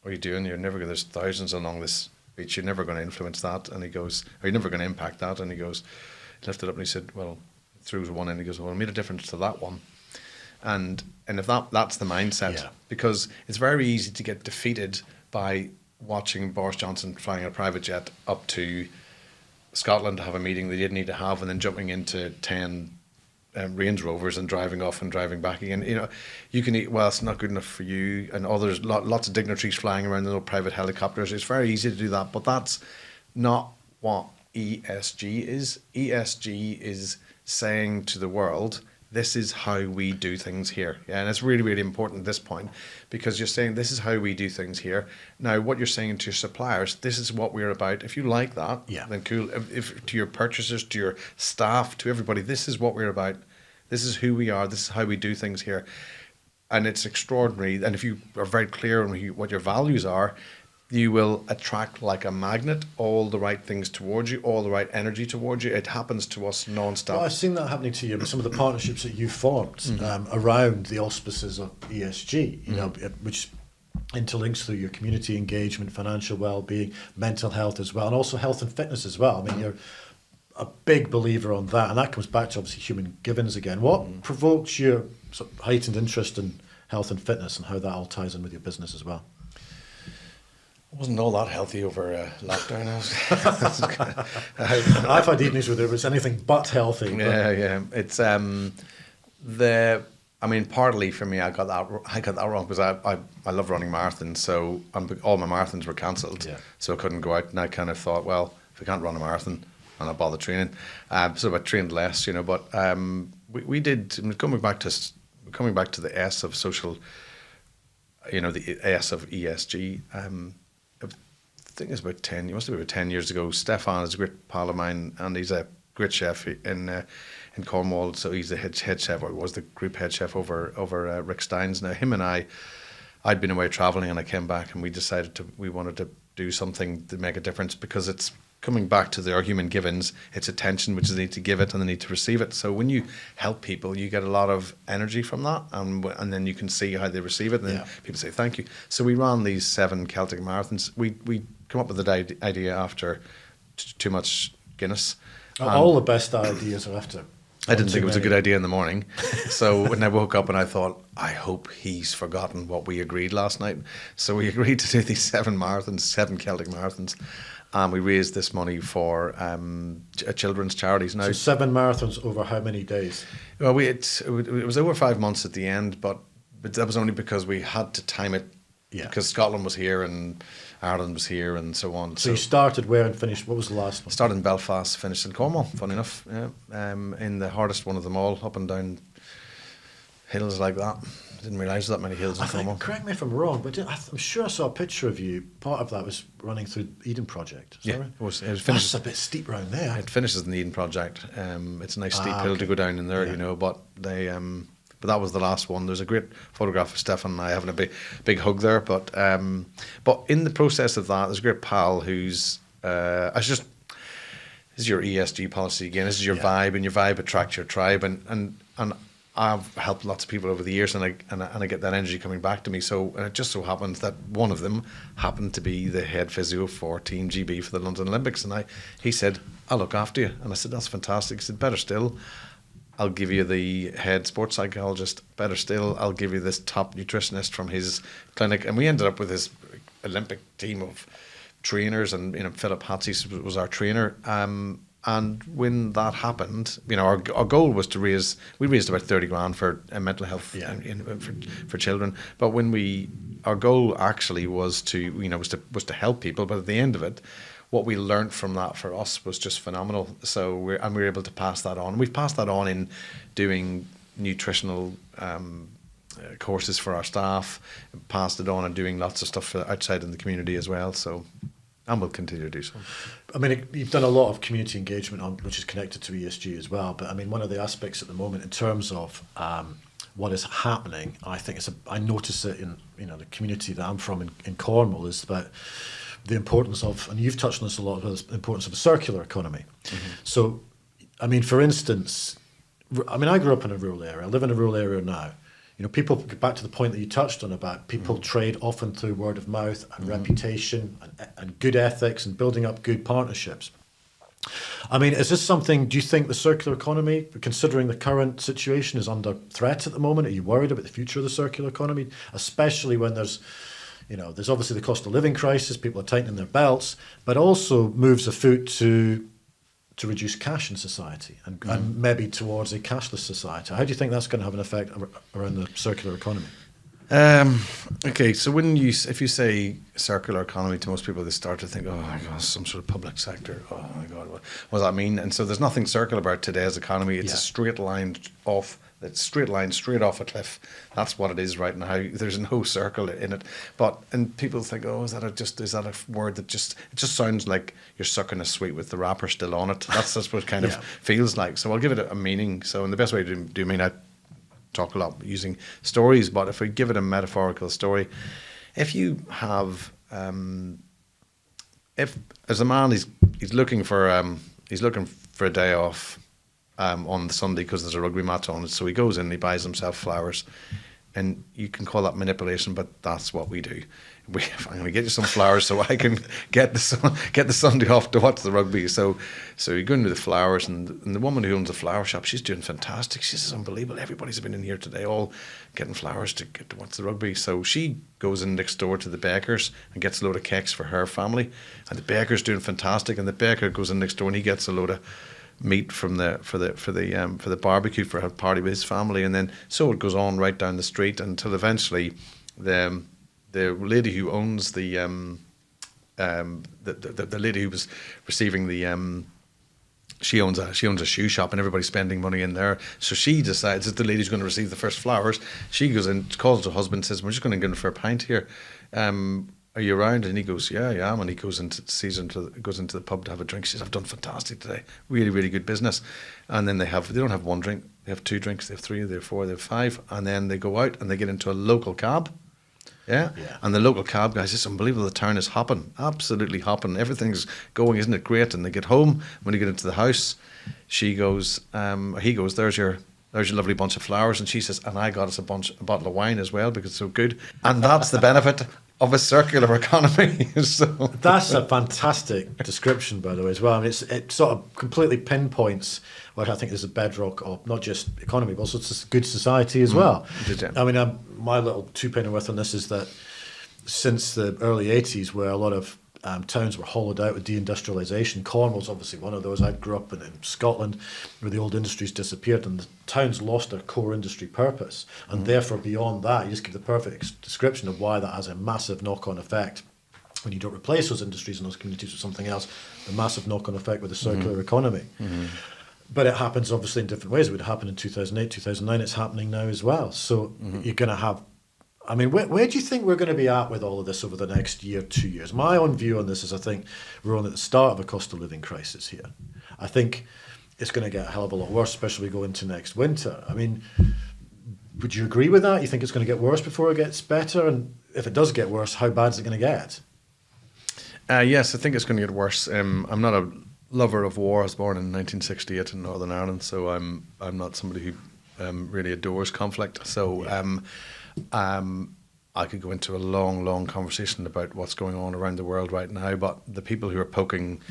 "What are you doing? There's thousands along this beach. You're never going to influence that." And he goes, "Are you never going to impact that?" And he goes, lifted up and he said, "Well," throws one in. He goes, "Well, it made a difference to that one." And if that's the mindset, because it's very easy to get defeated by watching Boris Johnson flying a private jet up to Scotland to have a meeting they didn't need to have, and then jumping into 10 Range Rovers and driving off and driving back again. You can eat, well, it's not good enough for you, and others, lots of dignitaries flying around in little private helicopters. It's very easy to do that, but that's not what ESG is. ESG is saying to the world, this is how we do things here. Yeah, and it's really, really important at this point, because you're saying this is how we do things here. Now, what you're saying to your suppliers, this is what we're about. If you like that, then cool. If to your purchasers, to your staff, to everybody, this is what we're about. This is who we are. This is how we do things here. And it's extraordinary. And if you are very clear on what your values are, you will attract like a magnet all the right things towards you, all the right energy towards you. It happens to us non-stop. Well, I've seen that happening to you with some of the partnerships that you've formed around the auspices of ESG, which interlinks through your community engagement, financial well-being, mental health as well, and also health and fitness as well. I mean, you're a big believer on that, and that comes back to obviously human givens again. What provokes your sort of heightened interest in health and fitness, and how that all ties in with your business as well? I wasn't all that healthy over lockdown. I've had evenings where there was anything but healthy. Yeah. It's partly for me, I got that wrong because I love running marathons. So all my marathons were cancelled, so I couldn't go out. And I kind of thought, well, if I can't run a marathon, I'll not bother training. So I trained less, But we did. Coming back to the S of social, the S of ESG. think it's about 10. It must have been about 10 years ago. Stefan is a great pal of mine, and he's a great chef in Cornwall. So he's the head chef, or was the group head chef over Rick Stein's. Now him and I'd been away travelling, and I came back, and we decided we wanted to do something to make a difference, because it's coming back to our human givens. It's attention, which is the need to give it and the need to receive it. So when you help people, you get a lot of energy from that, and then you can see how they receive it, and then people say thank you. So we ran these 7 Celtic marathons. We come up with the idea after too much Guinness. All the best ideas are after. I didn't think it was a good idea in the morning. So when I woke up, and I thought, I hope he's forgotten what we agreed last night. So we agreed to do these 7 marathons, 7 Celtic marathons. And we raised this money for a children's charities. Now, so 7 marathons over how many days? Well, it was over 5 months at the end, but that was only because we had to time it, because Scotland was here and Ireland was here and so on. So you started where and finished? What was the last one? Started in Belfast, finished in Cornwall, funny enough, in the hardest one of them all, up and down hills like that. Didn't realise that many hills in Cornwall. Correct me if I'm wrong, but I'm sure I saw a picture of you. Part of that was running through Eden Project. Is that right? It was finished. That's a bit steep round there. It finishes in the Eden Project. It's a nice steep hill to go down in there, but they... But that was the last one. There's a great photograph of Stefan and I having a big hug there. But in the process of that, there's a great pal who's... this is your ESG policy again. This is your vibe, and your vibe attracts your tribe. And I've helped lots of people over the years, and I get that energy coming back to me. So, and it just so happens that one of them happened to be the head physio for Team GB for the London Olympics. And he said, I'll look after you. And I said, that's fantastic. He said, better still, I'll give you the head sports psychologist. Better still, I'll give you this top nutritionist from his clinic. And we ended up with this Olympic team of trainers, and Philip Hatzis was our trainer. And when that happened, our goal was to raised about 30 grand for mental health for children. But our goal actually was to help people. But at the end of it, what we learned from that for us was just phenomenal. So we were able to pass that on. We've passed that on in doing nutritional courses for our staff, passed it on and doing lots of stuff outside in the community as well. So, and we'll continue to do so. I mean, you've done a lot of community engagement which is connected to ESG as well. But I mean, one of the aspects at the moment in terms of what is happening, I think I notice it in the community that I'm from in Cornwall, is that the importance of, and you've touched on this a lot, the importance of a circular economy. Mm-hmm. So, I mean, for instance, I grew up in a rural area. I live in a rural area now. People, back to the point that you touched on about people trade often through word of mouth and reputation and good ethics and building up good partnerships. I mean, is this something, do you think the circular economy, considering the current situation, is under threat at the moment? Are you worried about the future of the circular economy, especially when there's obviously the cost of living crisis, people are tightening their belts, but also moves afoot to reduce cash in society and maybe towards a cashless society? How do you think that's going to have an effect around the circular economy? Okay, so if you say circular economy to most people, they start to think, oh my God, some sort of public sector. Oh my God, what does that mean? And so there's nothing circular about today's economy. It's a straight line off. It's straight off a cliff. That's what it is right now. There's no circle in it. And people think, oh, is that a word that it just sounds like you're sucking a sweet with the wrapper still on it. That's what it kind of feels like. So I'll give it a meaning. So in the best way to do I talk a lot using stories, but if we give it a metaphorical story, if you have, if as a man he's looking for a day off on the Sunday because there's a rugby match on it, so he goes in and he buys himself flowers, and you can call that manipulation, but that's what we do. I'm going to get you some flowers so I can get the Sunday off to watch the rugby. So you go into the flowers, and the woman who owns the flower shop, she's doing fantastic. She says, unbelievable. Everybody's been in here today, all getting flowers to get to watch the rugby. So she goes in next door to the baker's and gets a load of cakes for her family, and the baker's doing fantastic. And the baker goes in next door and he gets a load of meat for the barbecue for a party with his family, and then so it goes on right down the street until eventually the lady who owns the lady who was receiving the she owns a shoe shop, and everybody's spending money in there. So she decides that the lady's going to receive the first flowers. She goes in, calls her husband, says, "We're just going to go in for a pint here. are you around? And he goes, yeah, I am. And he goes into the pub to have a drink. She says, I've done fantastic today. Really, really good business. And then they don't have one drink. They have 2 drinks. They have 3, they have 4, they have 5. And then they go out and they get into a local cab. Yeah. And the local cab guy says, it's unbelievable. The town is hopping. Absolutely hopping. Everything's going. Isn't it great? And they get home. When they get into the house, he goes, there's your lovely bunch of flowers. And she says, and I got us a bottle of wine as well because it's so good. And that's the benefit of a circular economy. So that's a fantastic description, by the way, as well. I mean, it sort of completely pinpoints what I think is a bedrock of not just economy, but also it's a good society as well. I mean, my little 2-penny worth on this is that since the early 80s, where a lot of towns were hollowed out with deindustrialisation, Cornwall's obviously one of those. I grew up in Scotland, where the old industries disappeared and the towns lost their core industry purpose. And therefore, beyond that, you just give the perfect description of why that has a massive knock-on effect. When you don't replace those industries and those communities with something else, the massive knock-on effect with the circular economy. But it happens obviously in different ways. It would happen in 2008, 2009. It's happening now as well. So you're going to have, I mean, where do you think we're going to be at with all of this over the next year, 2 years? My own view on this is I think we're only at the start of a cost of living crisis here. I think it's going to get a hell of a lot worse, especially we go into next winter. I mean, would you agree with that? You think it's going to get worse before it gets better? And if it does get worse, how bad is it going to get? Yes, I think it's going to get worse. I'm not a lover of war. I was born in 1968 in Northern Ireland, so I'm not somebody who really adores conflict. So I could go into a long conversation about what's going on around the world right now, but the people who are poking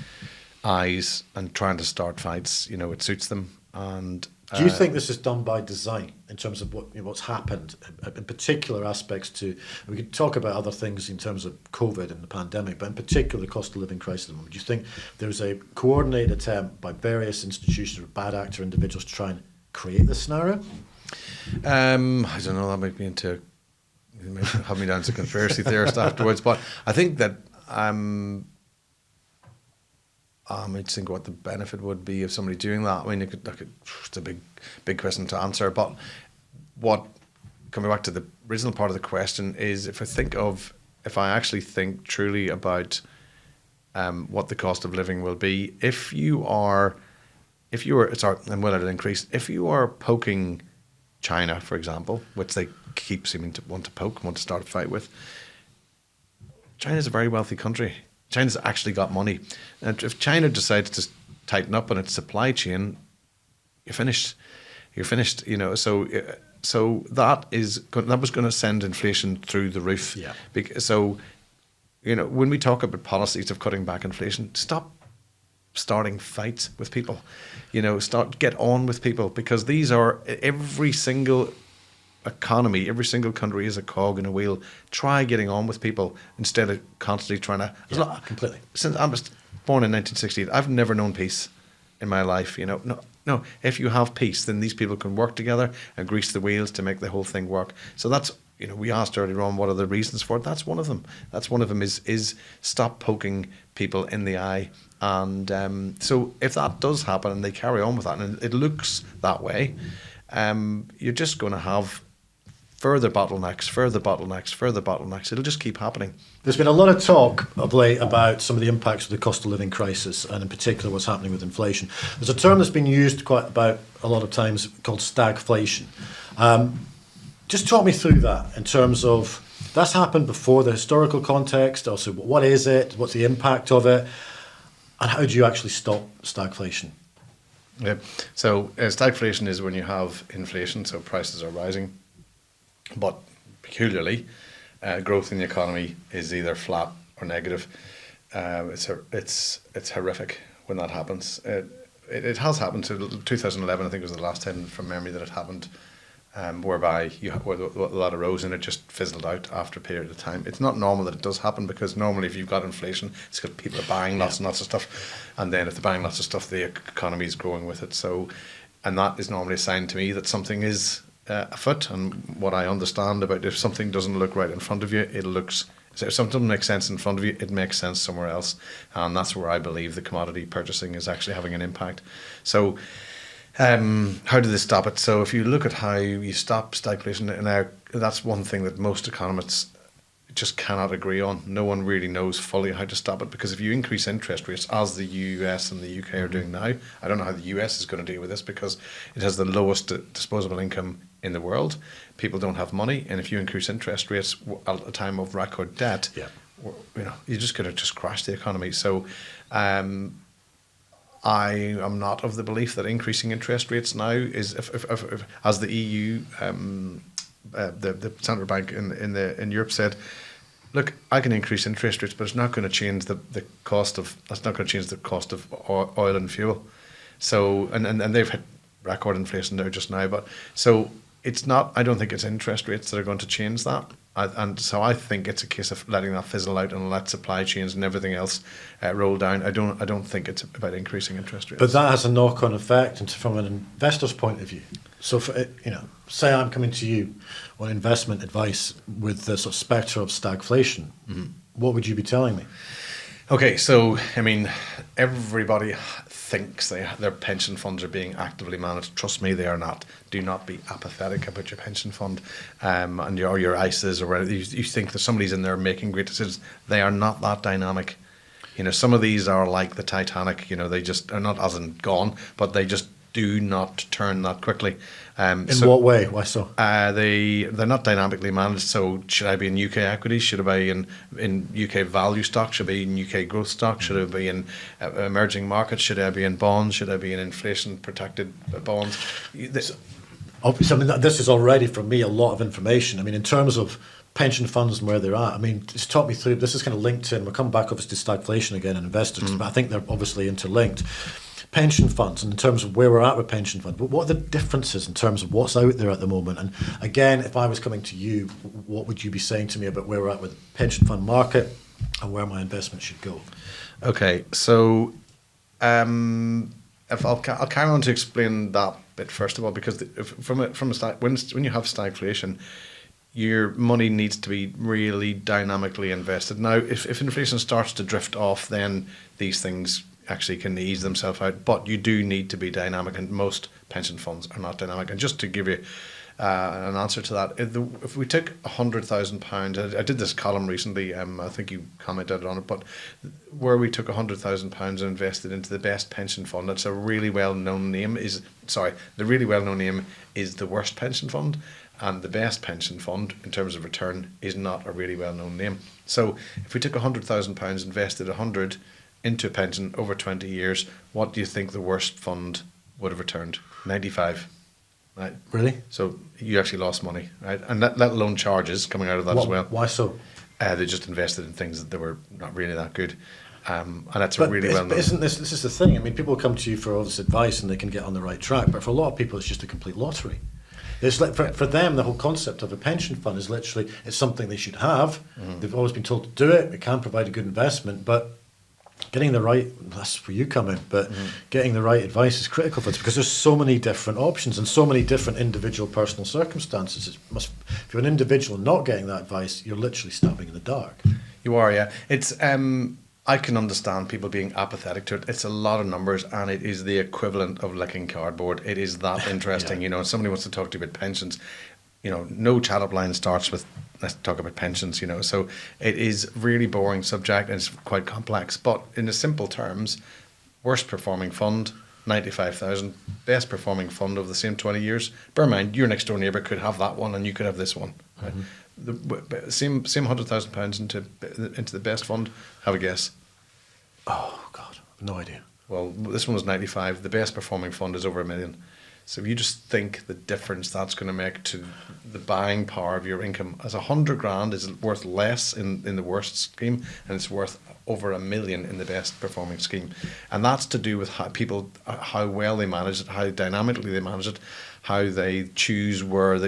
eyes and trying to start fights, it suits them. And do you think this is done by design in terms of what's happened, in particular aspects to, we could talk about other things in terms of COVID and the pandemic, but in particular the cost of living crisis at the moment. Do you think there's a coordinated attempt by various institutions or bad actor individuals to try and create this scenario? I don't know, that might be have me down as a conspiracy theorist afterwards, but I think that I think what the benefit would be of somebody doing that. I mean, it's a big question to answer, but coming back to the original part of the question is if I actually think truly about what the cost of living will be, if you are and will it increase, if you are poking China, for example, which they keep seeming to want to start a fight with, China's a very wealthy country. China's actually got money. And if China decides to tighten up on its supply chain, you're finished. So that was going to send inflation through the roof. Yeah. So, when we talk about policies of cutting back inflation, stop starting fights with people. Get on with people, because these are every single economy, every single country is a cog in a wheel. Try getting on with people instead of constantly trying to. Completely. Since I was born in 1968, I've never known peace in my life. No. If you have peace, then these people can work together and grease the wheels to make the whole thing work. So that's, we asked earlier on what are the reasons for it. That's one of them. Is stop poking people in the eye. And so if that does happen and they carry on with that, and it looks that way, you're just going to have further bottlenecks. It'll just keep happening. There's been a lot of talk of late about some of the impacts of the cost of living crisis, and in particular what's happening with inflation. There's a term that's been used quite about a lot of times called stagflation. Just talk me through that in terms of, that's happened before, the historical context, also what is it, what's the impact of it, and how do you actually stop stagflation? Yeah. So stagflation is when you have inflation, so prices are rising, but peculiarly, growth in the economy is either flat or negative. It's horrific when that happens. It has happened. So 2011, I think, was the last time from memory that it happened, whereby a lot arose and it just fizzled out after a period of time. It's not normal that it does happen, because normally if you've got inflation, it's because people are buying lots and lots of stuff, and then if they're buying lots of stuff, the economy is growing with it. So, and that is normally a sign to me that something is afoot. And what I understand about, if something doesn't look right in front of you, so if something makes sense in front of you, it makes sense somewhere else, and that's where I believe the commodity purchasing is actually having an impact. So, how do they stop it? So if you look at how you stop stagflation, now that's one thing that most economists just cannot agree on. No one really knows fully how to stop it, because if you increase interest rates, as the US and the UK are doing now, I don't know how the US is going to deal with this, because it has the lowest disposable income in the world. People don't have money, and if you increase interest rates at a time of record debt, Yeah. you're just going to just crash the economy. So I am not of the belief that increasing interest rates now is, if as the EU, the central bank in Europe said, look, I can increase interest rates, but it's not going to change the cost of, that's not going to change the cost of oil and fuel. So and they've hit record inflation there just now, but so it's not. I don't think it's interest rates that are going to change that. And so I think it's a case of letting that fizzle out and let supply chains and everything else roll down. I don't think it's about increasing interest rates. But that has a knock-on effect from an investor's point of view. So, say I'm coming to you on investment advice with the sort of spectre of stagflation. Mm-hmm. What would you be telling me? Okay, so I mean, everybody thinks their pension funds are being actively managed. Trust me, they are not. Do not be apathetic about your pension fund and your ISAs or whatever. You think that somebody's in there making great decisions. They are not that dynamic. Some of these are like the Titanic. They just are not as in gone, but they just do not turn that quickly. In what way? Why so? They're not dynamically managed. So should I be in UK equities? Should I be in UK value stock? Should I be in UK growth stock? Should I be in emerging markets? Should I be in bonds? Should I be in inflation protected bonds? Obviously, this is already for me a lot of information. In terms of pension funds and where they're at. Just talk me through. This is kind of linked in. We'll come back obviously to stagflation again and investors, but I think they're obviously interlinked. Pension funds, and in terms of where we're at with pension funds, but what are the differences in terms of what's out there at the moment? And again, if I was coming to you, what would you be saying to me about where we're at with the pension fund market and where my investment should go? Okay, so if I'll carry on to explain that bit first of all, because when you have stagflation, your money needs to be really dynamically invested. Now, if inflation starts to drift off, then these things actually can ease themselves out, but you do need to be dynamic, and most pension funds are not dynamic. And just to give you an answer to that, if we took £100,000, I did this column recently, I think you commented on it, but where we took £100,000 and invested into the best pension fund, that's a really well-known name, the really well-known name is the worst pension fund, and the best pension fund in terms of return is not a really well-known name. So if we took £100,000, invested 100 into a pension over 20 years, what do you think the worst fund would have returned? 95, right? Really? So you actually lost money, right? And let alone charges coming out of that as well. Why so? They just invested in things that they were not really that good. And that's really well known. But isn't this is the thing? People come to you for all this advice and they can get on the right track, but for a lot of people it's just a complete lottery. It's like for them, the whole concept of a pension fund is literally, it's something they should have. Mm-hmm. They've always been told to do it. It can provide a good investment, but getting the right, that's where you come in, but getting the right advice is critical for it, because there's so many different options and so many different individual personal circumstances. If you're an individual not getting that advice, you're literally stabbing in the dark. You are, yeah. It's I can understand people being apathetic to it. It's a lot of numbers, and it is the equivalent of licking cardboard. It is that interesting. Yeah. Somebody wants to talk to you about pensions. No chat-up line starts with, let's talk about pensions, So it is really boring subject, and it's quite complex. But in the simple terms, worst performing fund, 95,000. Best performing fund over the same 20 years. Bear in mind, your next door neighbour could have that one and you could have this one. Right? The same £100,000 into the best fund. Have a guess. Oh, God. No idea. Well, this one was 95. The best performing fund is over £1 million. So if you just think the difference that's going to make to the buying power of your income, as 100 grand is worth less in the worst scheme, and it's worth over £1 million in the best performing scheme. And that's to do with how well they manage it, how dynamically they manage it, how they choose where the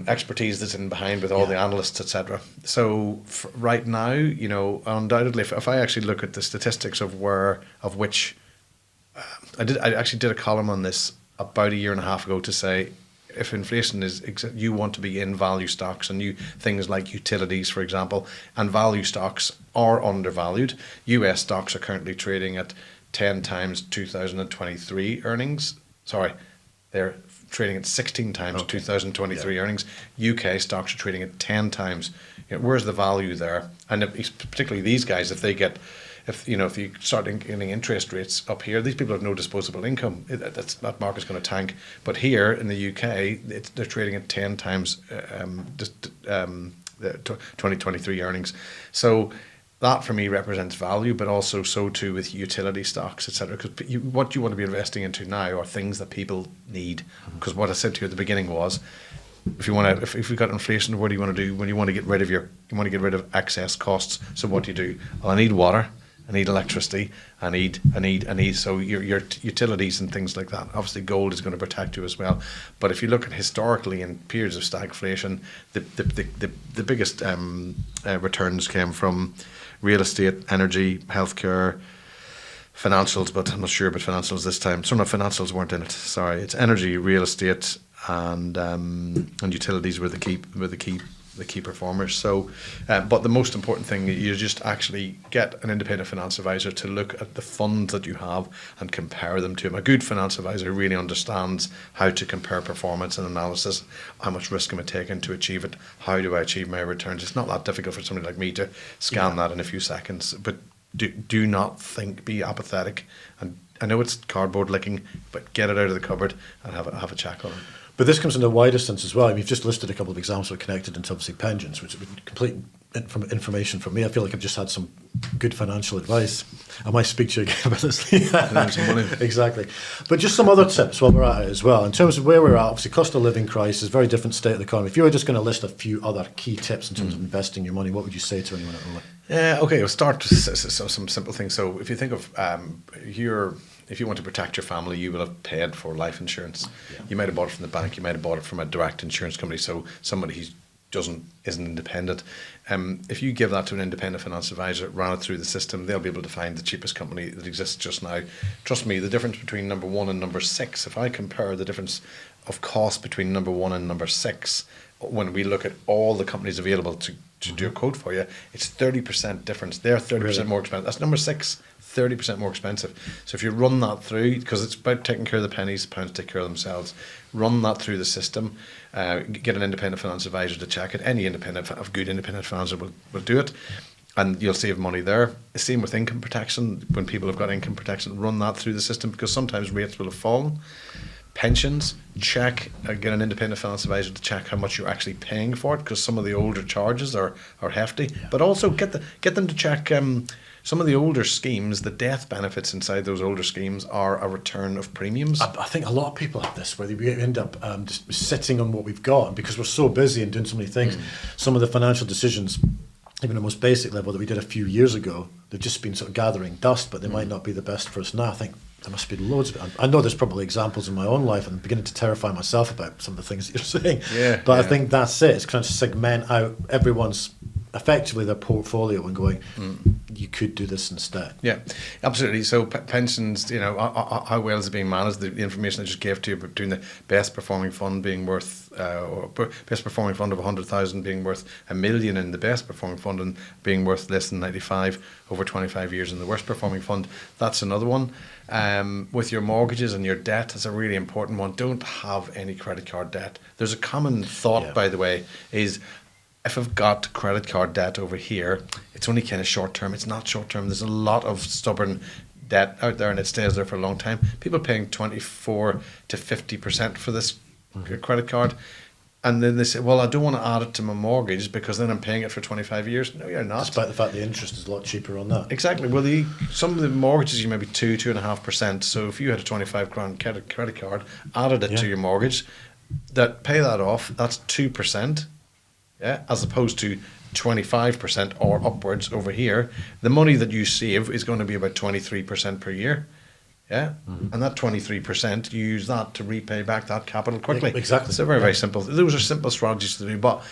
expertise that's in behind with all the analysts, etc. So right now, undoubtedly, if I actually look at the statistics of which I actually did a column on this about a year and a half ago to say, if inflation you want to be in value stocks and things like utilities, for example, and value stocks are undervalued. US stocks are currently trading at 10 times 2023 earnings. Sorry, they're trading at 16 times 2023 earnings. UK stocks are trading at 10 times. Where's the value there? And particularly these guys, if you start getting interest rates up here, these people have no disposable income. That market's going to tank. But here in the UK, they're trading at 10 times the 2023 earnings. So that for me represents value, but also so too with utility stocks, etc. Because what you want to be investing into now are things that people need. Because what I said to you at the beginning was, if you've got inflation, what do you want to do when you want to get rid of excess costs? So what do you do? Well, I need water, I need electricity, I need. So your utilities and things like that. Obviously, gold is going to protect you as well. But if you look at historically in periods of stagflation, the biggest returns came from real estate, energy, healthcare, financials, but I'm not sure about financials this time. So no, financials weren't in it. Sorry, it's energy, real estate, and utilities were the key performers. So, but the most important thing, you just actually get an independent finance advisor to look at the funds that you have and compare them to them. A good finance advisor really understands how to compare performance and analysis. How much risk am I taking to achieve it? How do I achieve my returns? It's not that difficult for somebody like me to scan that in a few seconds. But do not be apathetic. And I know it's cardboard licking, but get it out of the cupboard and have a check on it. But this comes in a wider sense as well. I mean, you've just listed a couple of examples that are connected into obviously pensions, which have been complete information from me. I feel like I've just had some good financial advice. I might speak to you again about this. Exactly. But just some other tips while we're at it as well. In terms of where we're at, obviously cost of living crisis, very different state of the economy. If you were just going to list a few other key tips in terms of investing your money, what would you say to anyone at home? Okay, we'll start with some simple things. So if you think of if you want to protect your family, you will have paid for life insurance. Yeah. You might have bought it from the bank. You might have bought it from a direct insurance company. So somebody who isn't independent. If you give that to an independent finance advisor, run it through the system, they'll be able to find the cheapest company that exists just now. Trust me, the difference between number 1 and number 6, if I compare the difference of cost between number 1 and number 6, when we look at all the companies available to do a quote for you, it's 30% difference. They're 30% more expensive. That's number 6. 30% more expensive. So if you run that through, because it's about taking care of the pennies, pounds take care of themselves, run that through the system, get an independent finance advisor to check it. Any good independent financier will do it, and you'll save money there. The same with income protection. When people have got income protection, run that through the system, because sometimes rates will have fallen. Pensions, get an independent finance advisor to check how much you're actually paying for it, because some of the older charges are hefty. Yeah. But also get them to check some of the older schemes. The death benefits inside those older schemes are a return of premiums. I think a lot of people have this, where we end up just sitting on what we've got, and because we're so busy and doing so many things, some of the financial decisions, even at the most basic level that we did a few years ago, they've just been sort of gathering dust, but they might not be the best for us now. I think there must be loads of it. I know there's probably examples in my own life, and I'm beginning to terrify myself about some of the things that you're saying. But I think that's it. It's kind of segment out everyone's, effectively, their portfolio and going, you could do this instead. Yeah, absolutely. So pensions, how well is it being managed? The information I just gave to you between the best performing fund being worth, or best performing fund of 100,000 being worth $1 million, and the best performing fund and being worth less than 95 over 25 years, and the worst performing fund, that's another one. With your mortgages and your debt, that's a really important one. Don't have any credit card debt. There's a common thought, by the way, is if I've got credit card debt over here, it's only kind of short term. It's not short term. There's a lot of stubborn debt out there, and it stays there for a long time. People paying 24 to 50% for this credit card. And then they say, well, I don't want to add it to my mortgage because then I'm paying it for 25 years. No, you're not. Despite the fact the interest is a lot cheaper on that. Exactly. Well, some of the mortgages, you may be 2.5%. So if you had a 25 grand credit card, added it to your mortgage, pay that off, that's 2%, as opposed to 25% or upwards over here. The money that you save is going to be about 23% per year. Yeah, and that 23%, you use that to repay back that capital quickly. Exactly. So very simple. Those are simple strategies to do. But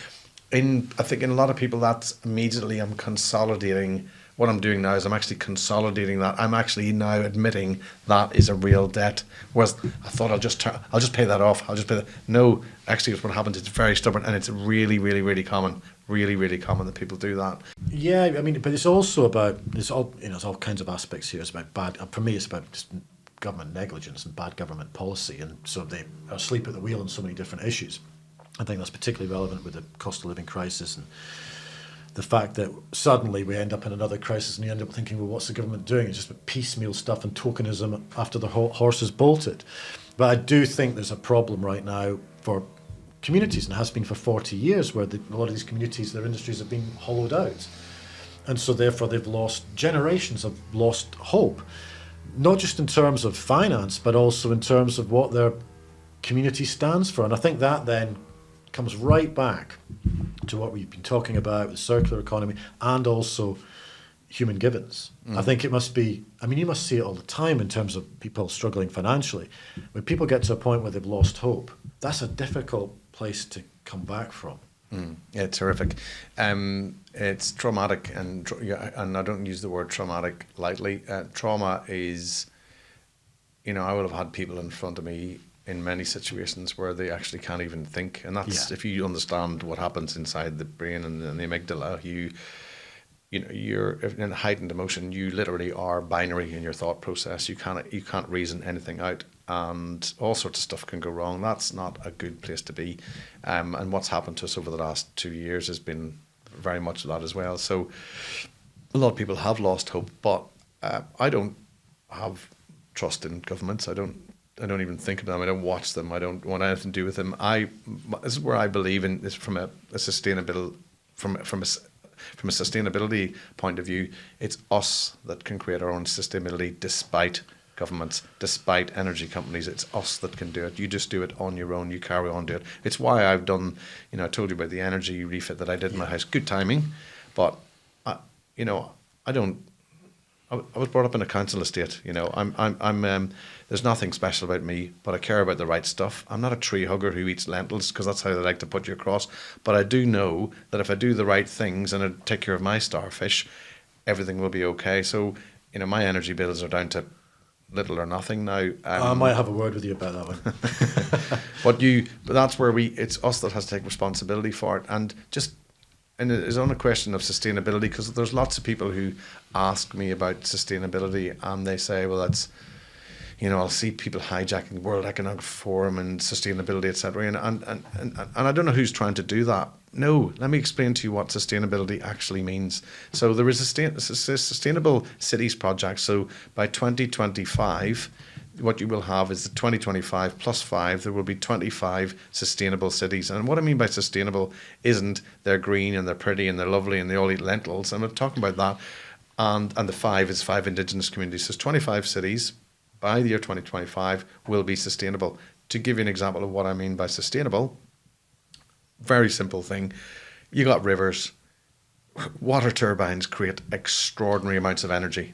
I think in a lot of people, that's immediately I'm consolidating. What I'm doing now is I'm actually consolidating that. I'm actually now admitting that is a real debt. Whereas I thought I'll just pay that off. I'll just pay that. No, actually, it's what happens. It's very stubborn, and it's really, really, really common. Really, really common that people do that. Yeah, I mean, but it's also about there's all kinds of aspects here. It's about for me, it's about just government negligence and bad government policy, and so they are asleep at the wheel on so many different issues. I think that's particularly relevant with the cost of living crisis and the fact that suddenly we end up in another crisis and you end up thinking, well, what's the government doing? It's just piecemeal stuff and tokenism after the horse is bolted. But I do think there's a problem right now for communities, and has been for 40 years, where a lot of these communities, their industries have been hollowed out. And so therefore they've lost, generations have lost hope, not just in terms of finance, but also in terms of what their community stands for. And I think that then comes right back to what we've been talking about, the circular economy, and also human givens. I think it must be, I mean, you must see it all the time in terms of people struggling financially. When people get to a point where they've lost hope, that's a difficult place to come back from. Yeah, terrific. It's traumatic, and I don't use the word traumatic lightly. Trauma is, I will have had people in front of me in many situations where they actually can't even think, and that's if you understand what happens inside the brain and the amygdala, you're in heightened emotion. You literally are binary in your thought process. You can't reason anything out, and all sorts of stuff can go wrong. That's not a good place to be. And what's happened to us over the last 2 years has been very much that as well. So a lot of people have lost hope, but I don't have trust in governments. I don't even think of them. I don't watch them. I don't want anything to do with them. This is where I believe in this from a sustainability point of view. It's us that can create our own sustainability despite governments, despite energy companies. It's us that can do it. You just do it on your own. You carry on do it. It's why I've done, I told you about the energy refit that I did in my house. Good timing, but I was brought up in a council estate. There's nothing special about me, but I care about the right stuff. I'm not a tree hugger who eats lentils because that's how they like to put you across. But I do know that if I do the right things and I take care of my starfish, everything will be okay. So, my energy bills are down to little or nothing now. I might have a word with you about that one. But that's where it's us that has to take responsibility for it. And it's on a question of sustainability, because there's lots of people who ask me about sustainability and they say, well, that's, I'll see people hijacking the World Economic Forum and sustainability, etc. And I don't know who's trying to do that. No, let me explain to you what sustainability actually means. So there is a sustainable cities project. So by 2025, what you will have is the 2025 plus 5, there will be 25 sustainable cities. And what I mean by sustainable isn't they're green and they're pretty and they're lovely and they all eat lentils. I'm not talking about that. And the 5 is 5 indigenous communities. So 25 cities by the year 2025 will be sustainable. To give you an example of what I mean by sustainable, very simple thing. You got rivers. Water turbines create extraordinary amounts of energy.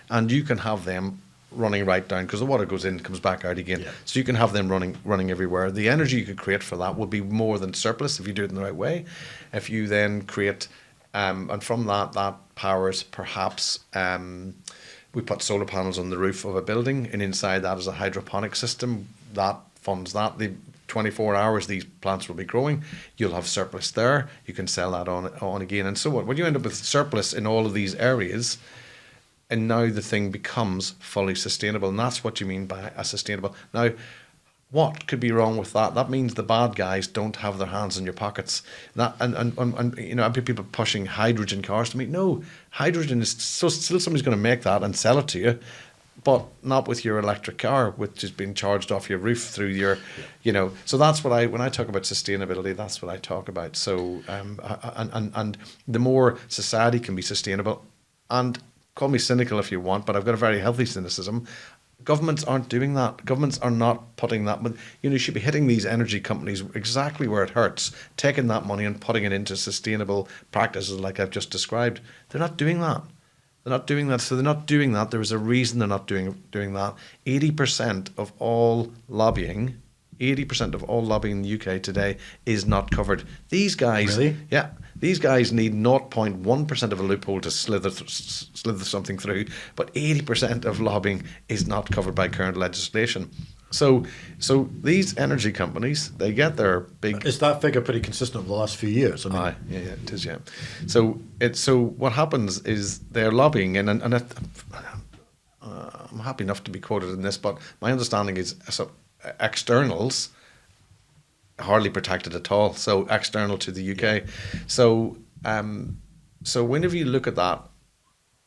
And you can have them running right down, because the water goes in, comes back out again. Yeah. So you can have them running everywhere. The energy you could create for that will be more than surplus if you do it in the right way. If you then create, and from that powers perhaps, we put solar panels on the roof of a building, and inside that is a hydroponic system that funds that. The 24 hours these plants will be growing, you'll have surplus there. You can sell that on again, and so on. When you end up with surplus in all of these areas, and now the thing becomes fully sustainable, and that's what you mean by a sustainable. Now, what could be wrong with that? That means the bad guys don't have their hands in your pockets. That and people pushing hydrogen cars to me. No, hydrogen is still somebody's going to make that and sell it to you, but not with your electric car, which is being charged off your roof through your, So that's what when I talk about sustainability, that's what I talk about. So and the more society can be sustainable, and call me cynical if you want, but I've got a very healthy cynicism. Governments aren't doing that. Governments are not putting that. But you should be hitting these energy companies exactly where it hurts, taking that money and putting it into sustainable practices like I've just described. They're not doing that. So they're not doing that. There is a reason they're not doing that. 80% of all lobbying in the UK today is not covered. These guys, really? Yeah. These guys need 0.1% of a loophole to slither something through, but 80% of lobbying is not covered by current legislation. So these energy companies, they get their big... Is that figure pretty consistent over the last few years? Yeah, it is, yeah. So what happens is they're lobbying, and I'm I'm happy enough to be quoted in this, but my understanding is externals hardly protected at all. So external to the UK. So whenever you look at that,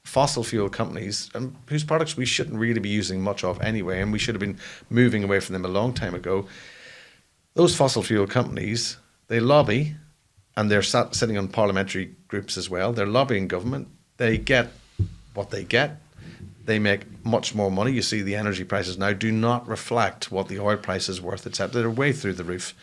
fossil fuel companies, whose products we shouldn't really be using much of anyway, and we should have been moving away from them a long time ago. Those fossil fuel companies, they lobby, and they're sitting on parliamentary groups as well. They're lobbying government. They get what they get. They make much more money. You see the energy prices now do not reflect what the oil price is worth, etc. They're way through the roof.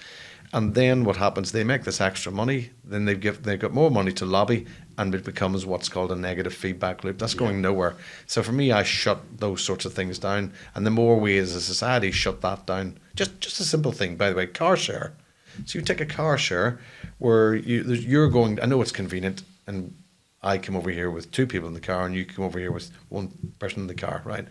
And then what happens, they make this extra money, then they've got more money to lobby, and it becomes what's called a negative feedback loop. That's going nowhere. So for me, I shut those sorts of things down. And the more we as a society shut that down, just a simple thing, by the way, car share. So you take a car share where you're going, I know it's convenient, and I come over here with two people in the car, and you come over here with one person in the car, right?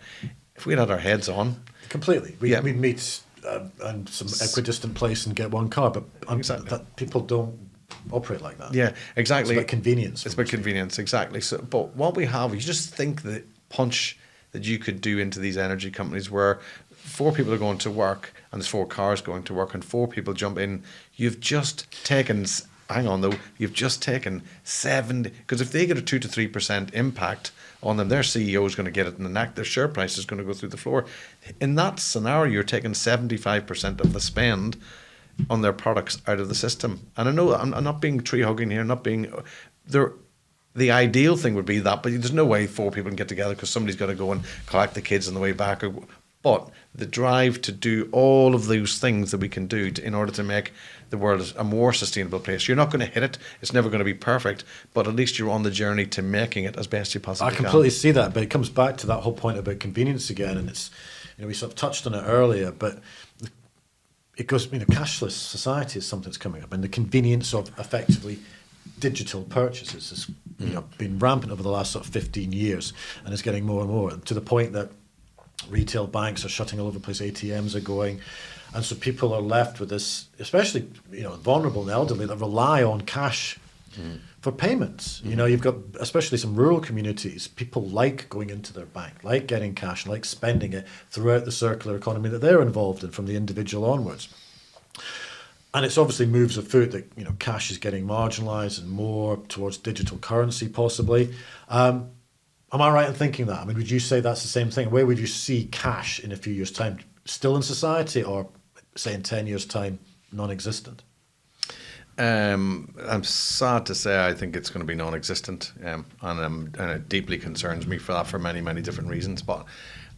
If we had our heads on. Completely. We'd meet in some equidistant place and get one car, but exactly. People don't operate like that. Yeah, exactly. It's about convenience. It's about convenience, exactly. So, but what we have, you just think the punch that you could do into these energy companies where 4 people are going to work and there's 4 cars going to work and 4 people jump in, you've just taken, hang on though, you've just taken 70, because if they get a 2 to 3% impact on them, their CEO is going to get it in the neck, their share price is going to go through the floor. In that scenario, you're taking 75% of the spend on their products out of the system. And I know I'm not being tree hugging here, not being there. The ideal thing would be that, but there's no way 4 people can get together because somebody's got to go and collect the kids on the way back. But the drive to do all of those things that we can do in order to make the world a more sustainable place. You're not going to hit it. It's never going to be perfect, but at least you're on the journey to making it as best you possibly can. I completely see that, but it comes back to that whole point about convenience again, and it's, we sort of touched on it earlier, but it goes, cashless society is something that's coming up, and the convenience of effectively digital purchases has been rampant over the last sort of 15 years, and it's getting more and more to the point that retail banks are shutting all over the place, ATMs are going, and so people are left with this, especially vulnerable and elderly, that rely on cash for payments. You've got, especially some rural communities, people like going into their bank, like getting cash, like spending it throughout the circular economy that they're involved in from the individual onwards. And it's obviously moves afoot that cash is getting marginalised and more towards digital currency possibly. Am I right in thinking that? I mean, would you say that's the same thing? Where would you see cash in a few years' time? Still in society, or say in 10 years' time, non-existent? I'm sad to say I think it's going to be non-existent, and it deeply concerns me for that for many, many different reasons. But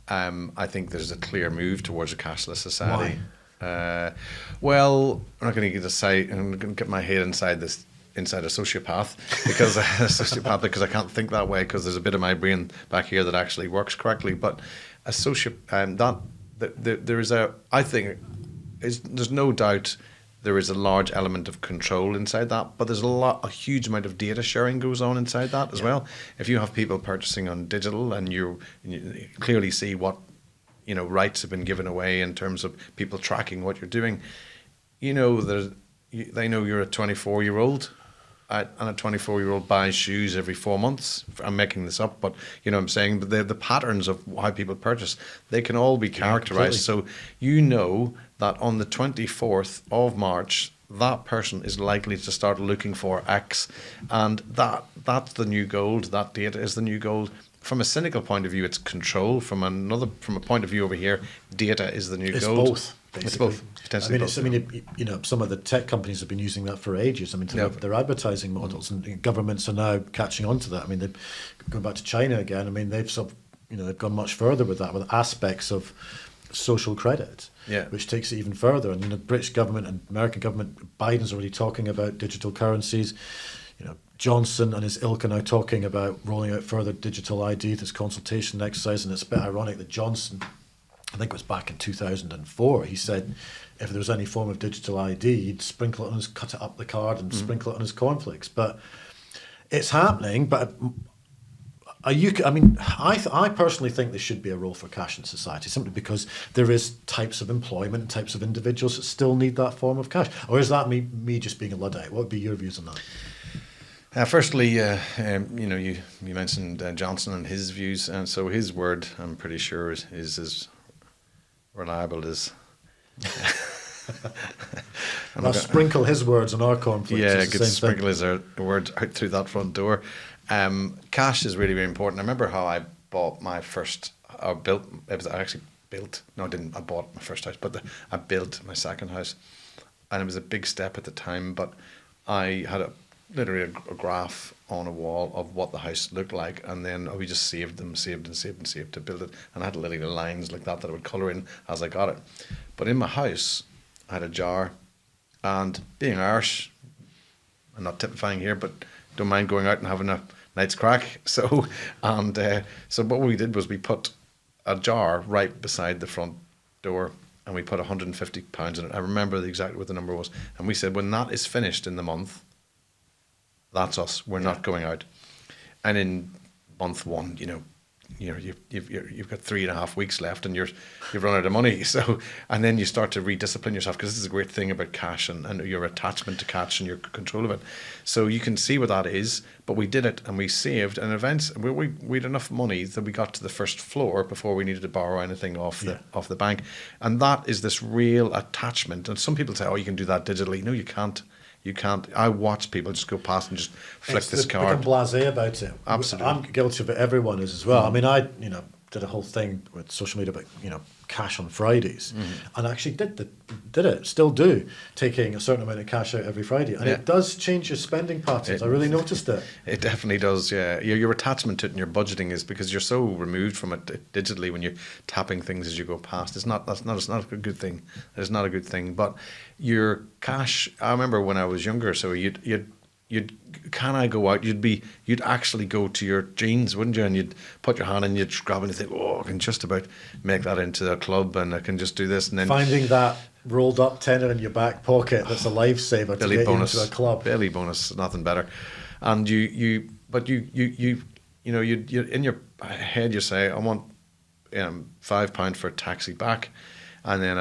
I think there's a clear move towards a cashless society. Why? Well, I'm not going to say. I'm going to get my head inside a sociopath because I can't think that way because there's a bit of my brain back here that actually works correctly. But a there's no doubt there is a large element of control inside that, but there's a huge amount of data sharing goes on inside that as well. If you have people purchasing on digital and you clearly see what rights have been given away in terms of people tracking what you're doing, they know you're a 24-year-old. And a 24-year-old buys shoes every 4 months. I'm making this up, but I'm saying, but the patterns of how people purchase, they can all be characterized. So that on the 24th of March, that person is likely to start looking for X, and that's the new gold. That data is the new gold. From a cynical point of view, it's control. From a point of view over here, data is the new gold. Both. Basically. It's both. Some of the tech companies have been using that for ages. Their advertising models, and governments are now catching on to that. They've going back to China again. They've they've gone much further with that, with aspects of social credit, which takes it even further. And the British government and American government, Biden's already talking about digital currencies. Johnson and his ilk are now talking about rolling out further digital ID, this consultation exercise, and it's a bit ironic that Johnson, I think it was back in 2004, he said if there was any form of digital ID, he'd sprinkle it on cut it up the card and sprinkle it on his cornflakes. But it's happening. But I personally think there should be a role for cash in society, simply because there is types of employment and types of individuals that still need that form of cash. Or is that me just being a Luddite? What would be your views on that? Firstly, you mentioned Johnson and his views, and so his word, I'm pretty sure, is as reliable as. I'll sprinkle his words on our cornflakes. Yeah, it's the get same sprinkle thing. his word out through that front door. Cash is really, really important. I remember how I bought my first, or built. It was I actually built. No, I didn't. I bought my first house, but I built my second house, and it was a big step at the time. But I had literally a graph on a wall of what the house looked like, and then we just saved to build it. And I had little lines like that I would colour in as I got it. But in my house, I had a jar, and being Irish, I'm not typifying here, but don't mind going out and having a night's crack. So what we did was we put a jar right beside the front door, and we put £150 in it. I remember exactly what the number was, and we said when that is finished in the month, that's us. We're not going out. And in month one, you've got 3.5 weeks left, and you've run out of money. So, and then you start to rediscipline yourself, because this is a great thing about cash and your attachment to cash and your control of it. So you can see what that is. But we did it, and we saved. And eventually, we had enough money that we got to the first floor before we needed to borrow anything off the bank. And that is this real attachment. And some people say, "Oh, you can do that digitally." No, you can't. You can't. I watch people just go past and just flick this card. Become blasé about it. Absolutely. I'm guilty of it. Everyone is as well. I mean, I did a whole thing with social media about cash on Fridays, and I actually did it. Still do, taking a certain amount of cash out every Friday, and it does change your spending patterns. I really noticed it. It definitely does. Yeah, your attachment to it and your budgeting is because you're so removed from it digitally when you're tapping things as you go past. It's not a good thing. It's not a good thing. But your cash. I remember when I was younger. So you'd can I go out? You'd actually go to your jeans, wouldn't you? And you'd put your hand in, you'd grab it and think, oh, I can just about make that into a club, and I can just do this. And then finding that rolled up tenner in your back pocket, that's a lifesaver to get bonus, you into a club. Belly bonus, nothing better. And you in your head you say, I want £5 for a taxi back, and then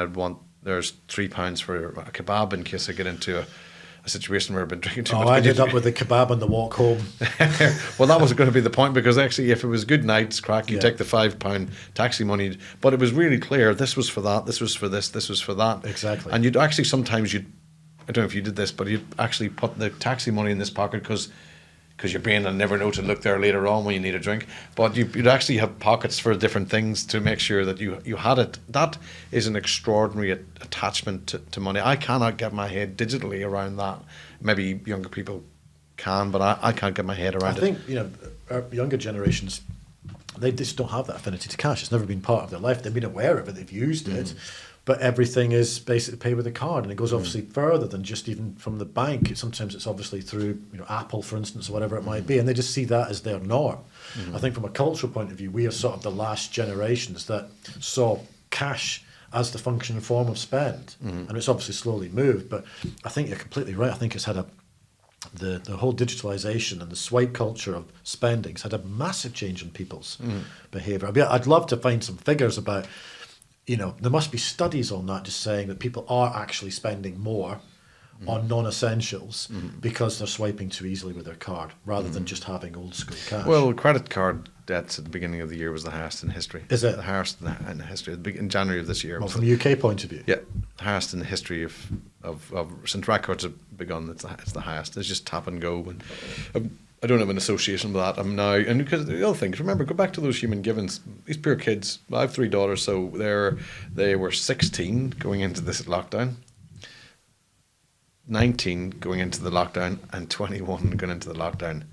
there's £3 for a kebab in case I get into a situation where I've been drinking too much. I ended up with the kebab on the walk home. Well, that was going to be the point, because actually if it was good night's crack, you take the £5 taxi money, but it was really clear this was for that, this was for this was for that. Exactly. And you'd actually sometimes I don't know if you did this, but you'd actually put the taxi money in this pocket because your brain will never know to look there later on when you need a drink. But you'd actually have pockets for different things to make sure that you had it. That is an extraordinary attachment to money. I cannot get my head digitally around that. Maybe younger people can, but I can't get my head around it. I think, our younger generations, they just don't have that affinity to cash. It's never been part of their life. They've been aware of it, they've used it, but everything is basically paid with a card, and it goes obviously further than just even from the bank. Sometimes it's obviously through Apple, for instance, or whatever it might be, and they just see that as their norm. I think from a cultural point of view, we are sort of the last generations that saw cash as the functional form of spend, and it's obviously slowly moved. But I think you're completely right. I think it's had the whole digitalization and the swipe culture of spending's had a massive change in people's behaviour. I'd love to find some figures about. There must be studies on that, just saying that people are actually spending more on non-essentials because they're swiping too easily with their card rather than just having old school cash. Well, credit card debts at the beginning of the year was the highest in history. Is it? The highest in history. In January of this year. Well, from a UK point of view? Yeah, the highest in the history of since records have begun. It's the highest. It's just tap and go. And I don't have an association with that. I'm now, and because the other thing, remember, go back to those human givens. These poor kids. I have 3 daughters, so they were 16 going into this lockdown, 19 going into the lockdown, and 21 going into the lockdown.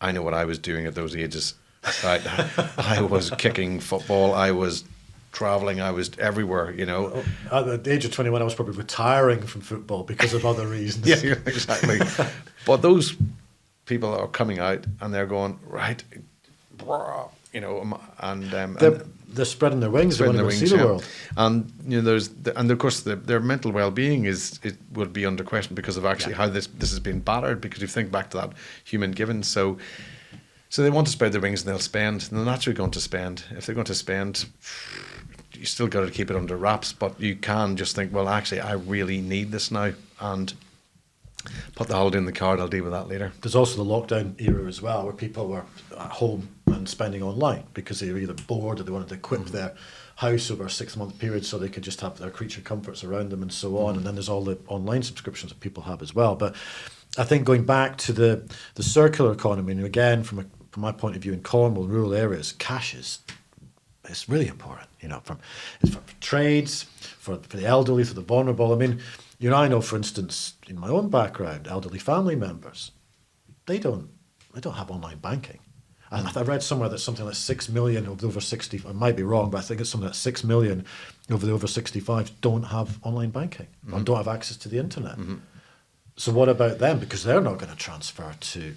I know what I was doing at those ages. I was kicking football. I was traveling. I was everywhere. At the age of 21, I was probably retiring from football because of other reasons. Yeah, exactly. But those people are coming out and they're going right, they're spreading their wings. They want to see the world, and and of course their mental well-being would be under question because of actually how this has been battered. Because you think back to that human given, so they want to spread their wings and they'll spend. And they're naturally going to spend. If they're going to spend, you still got to keep it under wraps. But you can just think, well, actually, I really need this now, and Put the holiday in the card, I'll deal with that later. There's also the lockdown era as well, where people were at home and spending online because they were either bored or they wanted to equip their house over a 6-month period so they could just have their creature comforts around them and so on. And then there's all the online subscriptions that people have as well. But I think going back to the circular economy, and again, from my point of view in Cornwall, rural areas, cash it's really important, it's for trades, for the elderly, for the vulnerable. I mean, I know, for instance, in my own background, elderly family members, they don't have online banking. And I read somewhere that something like 6 million of the over 60, I might be wrong, but I think it's something like 6 million over the over 65s don't have online banking or don't have access to the internet. So what about them? Because they're not going to transfer to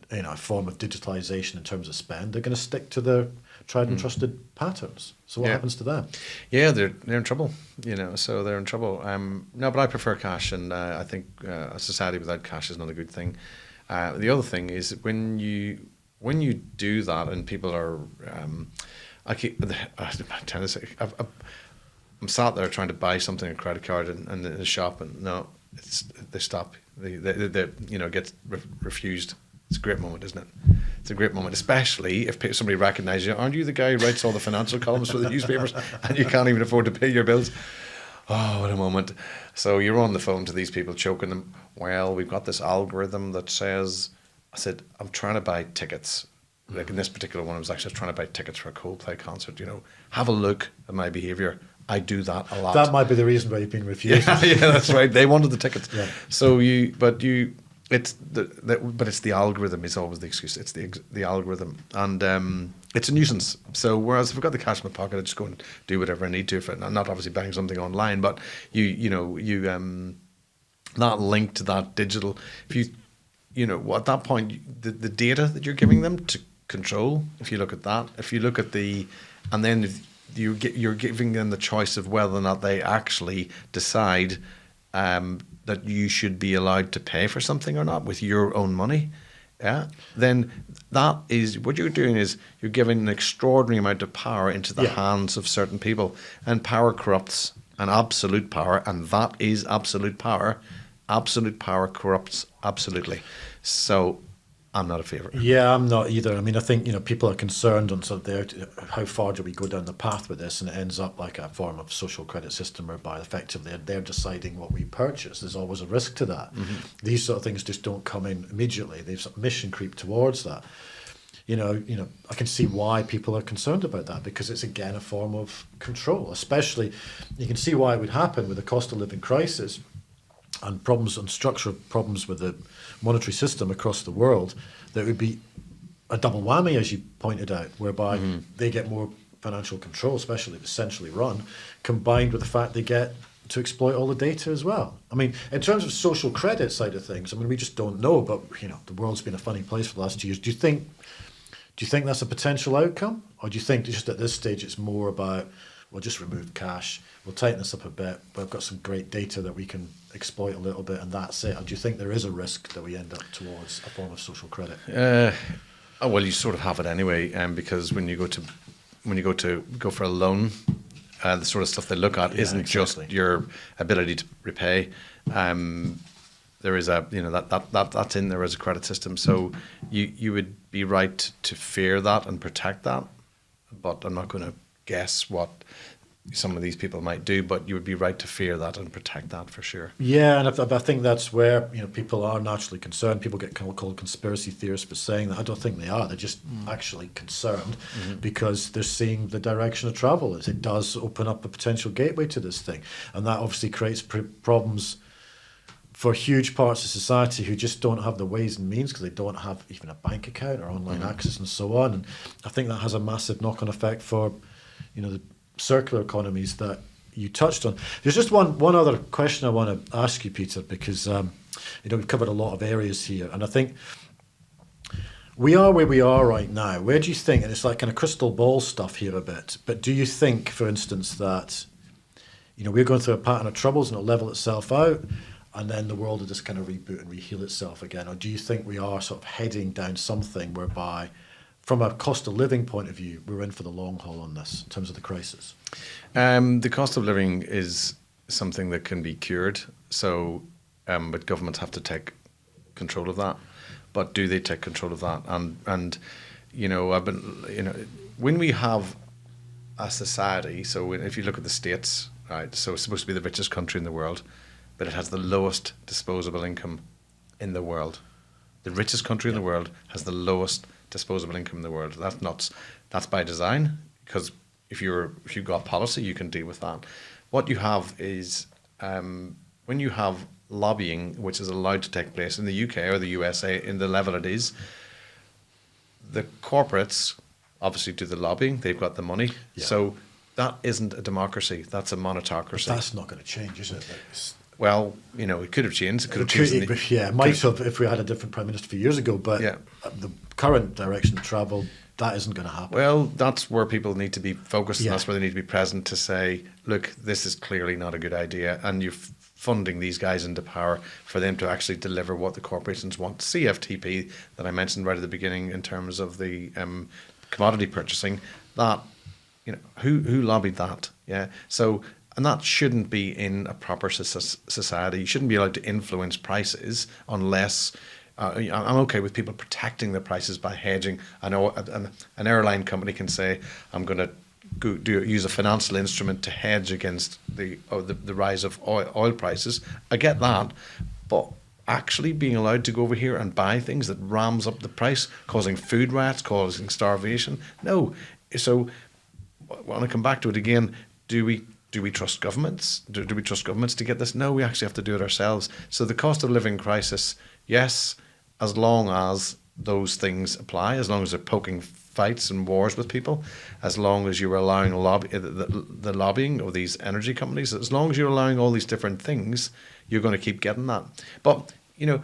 a form of digitalization in terms of spend. They're going to stick to their tried and trusted patterns. So what happens to them? Yeah, they're in trouble. So they're in trouble. No, but I prefer cash, and I think a society without cash is not a good thing. The other thing is when you do that, and people are, I tend to say, I'm sat there trying to buy something, a credit card, and in the shop, and no, they stop. They get refused. It's a great moment, isn't it? It's a great moment, especially if somebody recognises you. Aren't you the guy who writes all the financial columns for the newspapers and you can't even afford to pay your bills? Oh, what a moment. So you're on the phone to these people, choking them. Well, we've got this algorithm that says, I said, I'm trying to buy tickets. Like in this particular one, I was actually trying to buy tickets for a Coldplay concert. Have a look at my behaviour. I do that a lot. That might be the reason why you've been refused. Yeah, that's right. They wanted the tickets. Yeah. So it's the algorithm is always the excuse. It's the algorithm, and it's a nuisance. So whereas if I've got the cash in my pocket, I just go and do whatever I need to. If I'm not obviously buying something online, but not linked to that digital. If at that point, the data that you're giving them to control. If you look at that, and then you're giving them the choice of whether or not they actually decide that you should be allowed to pay for something or not with your own money, then that is what you're doing is you're giving an extraordinary amount of power into the hands of certain people, and power corrupts, and absolute power, and that is absolute power. Absolute power corrupts absolutely. So I'm not a favourite. Yeah, I'm not either. I mean, I think people are concerned on sort of how far do we go down the path with this, and it ends up like a form of social credit system whereby effectively they're deciding what we purchase. There's always a risk to that. These sort of things just don't come in immediately. They've sort of mission creep towards that. I can see why people are concerned about that, because it's again a form of control. Especially, you can see why it would happen with the cost of living crisis and problems and structural problems with the monetary system across the world. That would be a double whammy, as you pointed out, whereby they get more financial control, especially if it's centrally run, combined with the fact they get to exploit all the data as well. I mean, in terms of social credit side of things, I mean, we just don't know, but the world's been a funny place for the last 2 years. Do you think that's a potential outcome? Or do you think just at this stage it's more about, we'll just remove cash, we'll tighten this up a bit, but I've got some great data that we can exploit a little bit, and that's it? Or do you think there is a risk that we end up towards a form of social credit? Well, you sort of have it anyway, because when you go for a loan, the sort of stuff they look at isn't just your ability to repay. There is that's in there as a credit system. So you would be right to fear that and protect that, but I'm not going to guess what some of these people might do, but you would be right to fear that and protect that for sure. Yeah, and I think that's where people are naturally concerned. People get called conspiracy theorists for saying that. I don't think they are. They're just actually concerned because they're seeing the direction of travel. It does open up a potential gateway to this thing, and that obviously creates problems for huge parts of society who just don't have the ways and means because they don't have even a bank account or online access and so on. And I think that has a massive knock-on effect for the circular economies that you touched on. There's just one other question I want to ask you, Peter, because we've covered a lot of areas here, and I think we are where we are right now. Where do you think, and it's like kind of crystal ball stuff here a bit, but do you think, for instance, that we're going through a pattern of troubles and it'll level itself out, and then the world will just kind of reboot and reheal itself again? Or do you think we are sort of heading down something whereby, from a cost of living point of view, we're in for the long haul on this in terms of the crisis? The cost of living is something that can be cured. So but governments have to take control of that. But do they take control of that? And when we have a society, so if you look at the States, right, so it's supposed to be the richest country in the world, but it has the lowest disposable income in the world. The richest country in the world has the lowest disposable income in the world. That's nuts. That's by design, because if you've got policy, you can deal with that. What you have is when you have lobbying, which is allowed to take place in the UK or the USA in the level it is, the corporates obviously do the lobbying. They've got the money. Yeah. So that isn't a democracy. That's a monetocracy. But that's not going to change, is it? Well, it could have changed. It might have if we had a different prime minister a few years ago. But the current direction of travel, that isn't going to happen. Well, that's where people need to be focused, and that's where they need to be present to say, look, this is clearly not a good idea, and you're funding these guys into power for them to actually deliver what the corporations want. CFTP that I mentioned right at the beginning in terms of the commodity purchasing, that who lobbied that? Yeah, so. And that shouldn't be in a proper society. You shouldn't be allowed to influence prices unless I'm okay with people protecting the prices by hedging. I know an airline company can say, I'm going to use a financial instrument to hedge against the rise of oil prices. I get that, but actually being allowed to go over here and buy things that rams up the price, causing food riots, causing starvation, no. So when I come back to it again, do we trust governments? Do we trust governments to get this? No, we actually have to do it ourselves. So the cost of living crisis, yes, as long as those things apply, as long as they're poking fights and wars with people, as long as you're allowing the lobbying of these energy companies, as long as you're allowing all these different things, you're going to keep getting that. But, you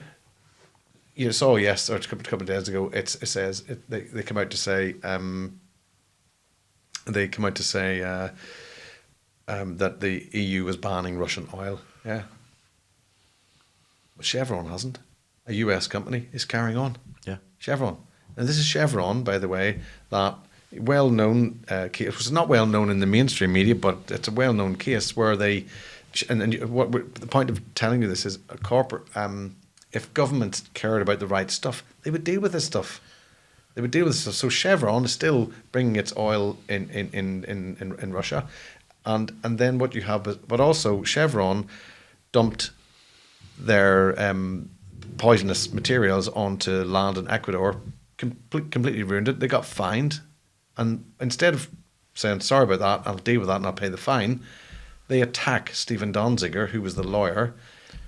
saw, yes, or a couple of days ago, they come out to say, that the EU was banning Russian oil. Yeah. But Chevron hasn't. A US company is carrying on. Yeah. Chevron. And this is Chevron, by the way, that well-known case. It was not well-known in the mainstream media, but it's a well-known case where the point of telling you this is a corporate, if governments cared about the right stuff, they would deal with this stuff. So Chevron is still bringing its oil in Russia. And then what you have is, but also Chevron dumped their poisonous materials onto land in Ecuador, completely ruined it. They got fined, and instead of saying sorry about that, I'll deal with that and I'll pay the fine, they attack Stephen Donziger, who was the lawyer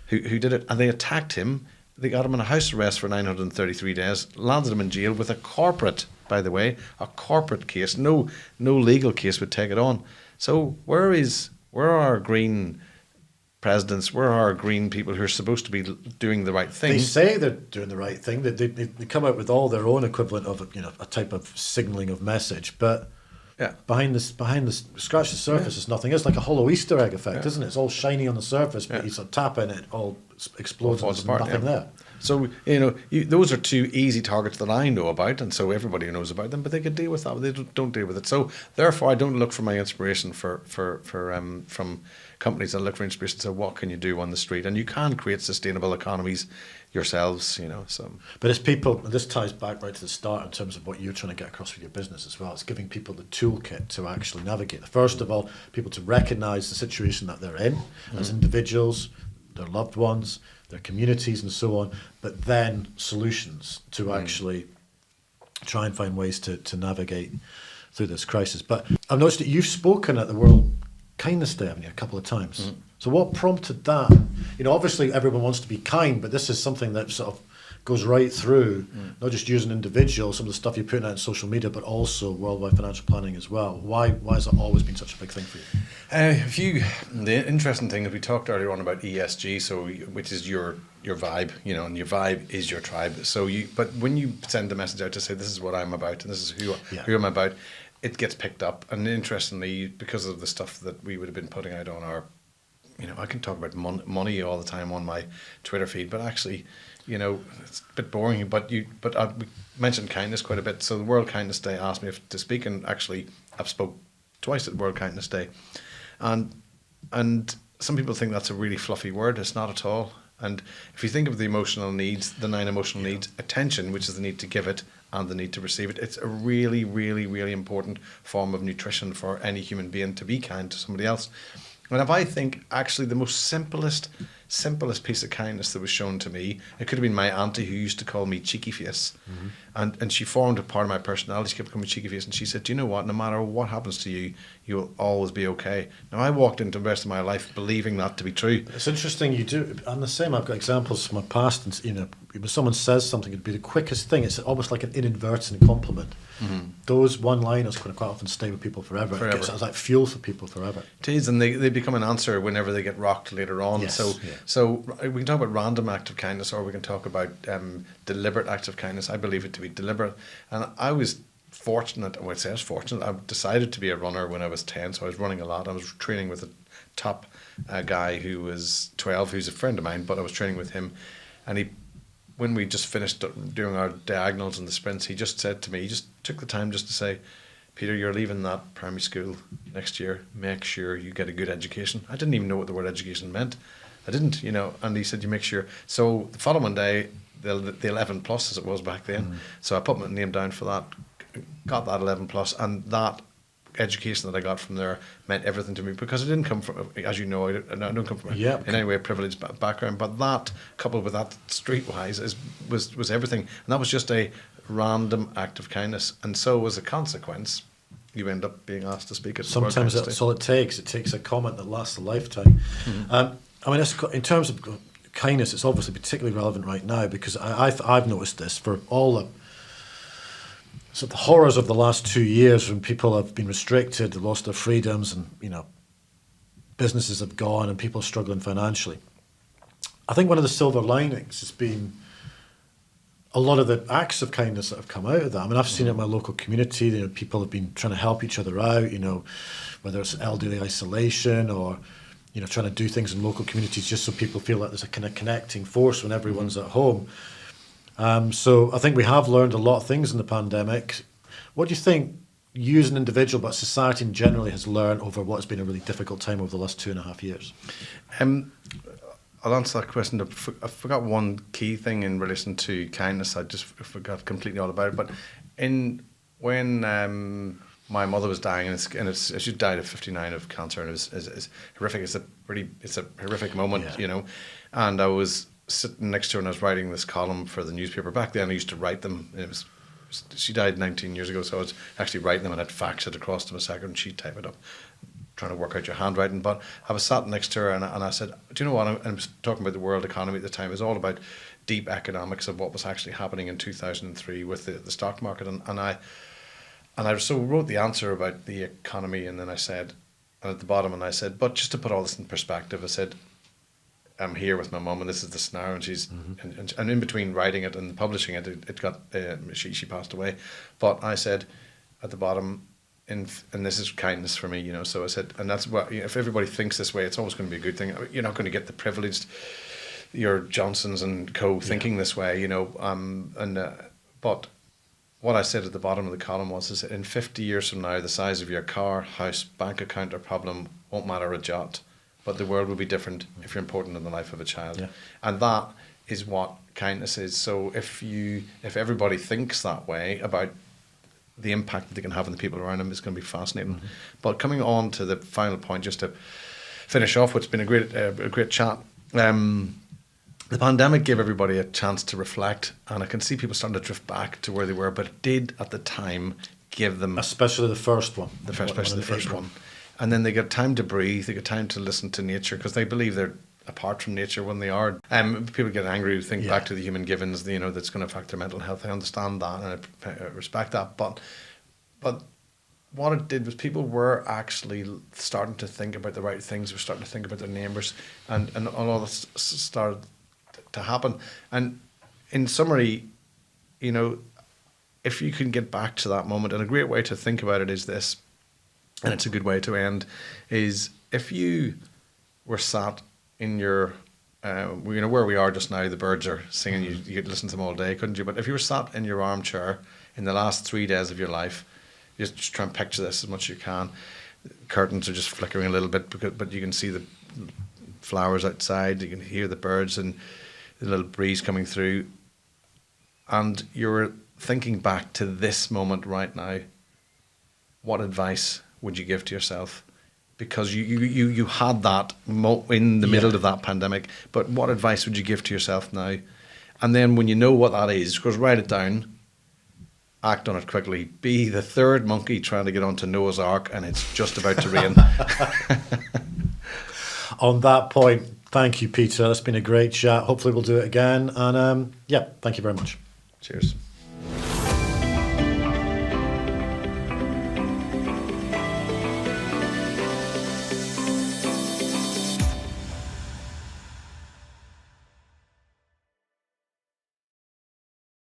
who did it, and they attacked him. They got him in a house arrest for 933 days, landed him in jail with a corporate, by the way, a corporate case. No legal case would take it on. So where are our green presidents? Where are our green people who are supposed to be doing the right thing? They say they're doing the right thing. They come out with all their own equivalent of a type of signalling of message, but behind the scratch the surface is nothing. It's like a hollow Easter egg effect, isn't it? It's all shiny on the surface, but you sort of tap in it, all explodes and there's nothing there. So, those are two easy targets that I know about, and so everybody knows about them, but they could deal with that, but they don't deal with it. So, therefore, I don't look for my inspiration from companies. I look for inspiration, so what can you do on the street? And you can create sustainable economies yourselves, so. But as people, this ties back right to the start in terms of what you're trying to get across with your business as well. It's giving people the toolkit to actually navigate. First of all, people to recognise the situation that they're in as individuals, their loved ones, their communities and so on, but then solutions to actually try and find ways to navigate through this crisis. But I've noticed that you've spoken at the World Kindness Day, haven't you, a couple of times? So what prompted that? Obviously everyone wants to be kind, but this is something that sort of goes right through, not just you as an individual, some of the stuff you're putting out on social media, but also worldwide financial planning as well. Why has it always been such a big thing for you? The interesting thing is we talked earlier on about ESG, which is your vibe, and your vibe is your tribe. But when you send a message out to say this is what I'm about and this is who I'm about, it gets picked up. And interestingly, because of the stuff that we would have been putting out on our, I can talk about money all the time on my Twitter feed, but actually, it's a bit boring. But we mentioned kindness quite a bit. So the World Kindness Day asked me to speak, and actually I've spoke twice at World Kindness Day, and some people think that's a really fluffy word. It's not at all. And if you think of the emotional needs, the 9 emotional needs, attention, which is the need to give it and the need to receive it, it's a really, really, really important form of nutrition for any human being to be kind to somebody else. And if I think actually the most simplest piece of kindness that was shown to me, it could have been my auntie who used to call me cheeky face. And she formed a part of my personality. She kept calling me cheeky face, and she said, do you know what, no matter what happens to you, you'll always be okay. Now I walked into the rest of my life believing that to be true. It's interesting you do. I'm the same. I've got examples from my past, and when someone says something, it'd be the quickest thing. It's almost like an inadvertent compliment. Those one-liners can quite often stay with people forever. It's like fuel for people forever. It is, and they become an answer whenever they get rocked later on. Yes, So we can talk about random act of kindness, or we can talk about deliberate acts of kindness. I believe it to be deliberate, and I was fortunate. I would say I was fortunate. I decided to be a runner when I was 10, so I was running a lot. I was training with a top guy who was 12, who's a friend of mine, but I was training with him, and when we just finished doing our diagonals and the sprints, he just said to me, he just took the time just to say, Peter, you're leaving that primary school next year. Make sure you get a good education. I didn't even know what the word education meant. I didn't, and he said, you make sure. So the following day, the 11 plus as it was back then. So I put my name down for that, got that 11 plus, and that education that I got from there meant everything to me, because I didn't come from, as you know, I don't come from in any way a privileged background, but that coupled with that streetwise was everything, and that was just a random act of kindness, and so as a consequence you end up being asked to speak at sometimes that's all it takes a comment that lasts a lifetime. In terms of kindness, it's obviously particularly relevant right now, because I've noticed this for all the horrors of the last 2 years, when people have been restricted, lost their freedoms, and businesses have gone and people are struggling financially. I think one of the silver linings has been a lot of the acts of kindness that have come out of that. I mean, I've seen it in my local community. People have been trying to help each other out, whether it's elderly isolation or trying to do things in local communities just so people feel like there's a kind of connecting force when everyone's at home. So I think we have learned a lot of things in the pandemic. What do you think you as an individual, but society in generally, has learned over what's been a really difficult time over the last 2.5 years? I'll answer that question. I forgot one key thing in relation to kindness. I just forgot completely all about it. But when my mother was dying, and she died at 59 of cancer, and it's horrific. It's a horrific moment, And I was sitting next to her and I was writing this column for the newspaper. Back then I used to write them. She died 19 years ago, so I was actually writing them, and I'd fax it across to my secretary and she'd type it up, trying to work out your handwriting. But I was sat next to her and I said, do you know what, I was talking about the world economy at the time. It was all about deep economics of what was actually happening in 2003 with the stock market, and I so wrote the answer about the economy, and then I said, and at the bottom, and I said, but just to put all this in perspective, I said, I'm here with my mum, and this is the scenario, and she's and in between writing it and publishing it, it got she passed away. But I said at the bottom, and this is kindness for me, So I said, and that's what, if everybody thinks this way, it's always going to be a good thing. You're not going to get the privileged, your Johnsons and co thinking this way, but what I said at the bottom of the column is that in 50 years from now, the size of your car, house, bank account or problem won't matter a jot. But the world will be different if you're important in the life of a child. And that is what kindness is. So if everybody thinks that way about the impact that they can have on the people around them, it's going to be fascinating. But coming on to the final point, just to finish off, what's been a great chat. The pandemic gave everybody a chance to reflect, and I can see people starting to drift back to where they were, but it did at the time give them... Especially the first one. Especially the first one. And then they get time to breathe, they get time to listen to nature, because they believe they're apart from nature when they are. People get angry who think back to the human givens, that's going to affect their mental health. I understand that, and I respect that. But what it did was people were actually starting to think about the right things, were starting to think about their neighbours, and all this started to happen. And in summary, if you can get back to that moment, and a great way to think about it is this, and it's a good way to end, is if you were sat in your, where we are just now, the birds are singing, you could listen to them all day, couldn't you? But if you were sat in your armchair in the last 3 days of your life, just try and picture this as much as you can. The curtains are just flickering a little bit, but you can see the flowers outside, you can hear the birds and the little breeze coming through. And you're thinking back to this moment right now. What advice would you give to yourself? Because you had that in the middle of that pandemic, but what advice would you give to yourself now? And then when you know what that is, because write it down, act on it quickly. Be the third monkey trying to get onto Noah's Ark and it's just about to rain. On that point, thank you, Peter. That's been a great chat. Hopefully we'll do it again. And yeah, thank you very much. Cheers.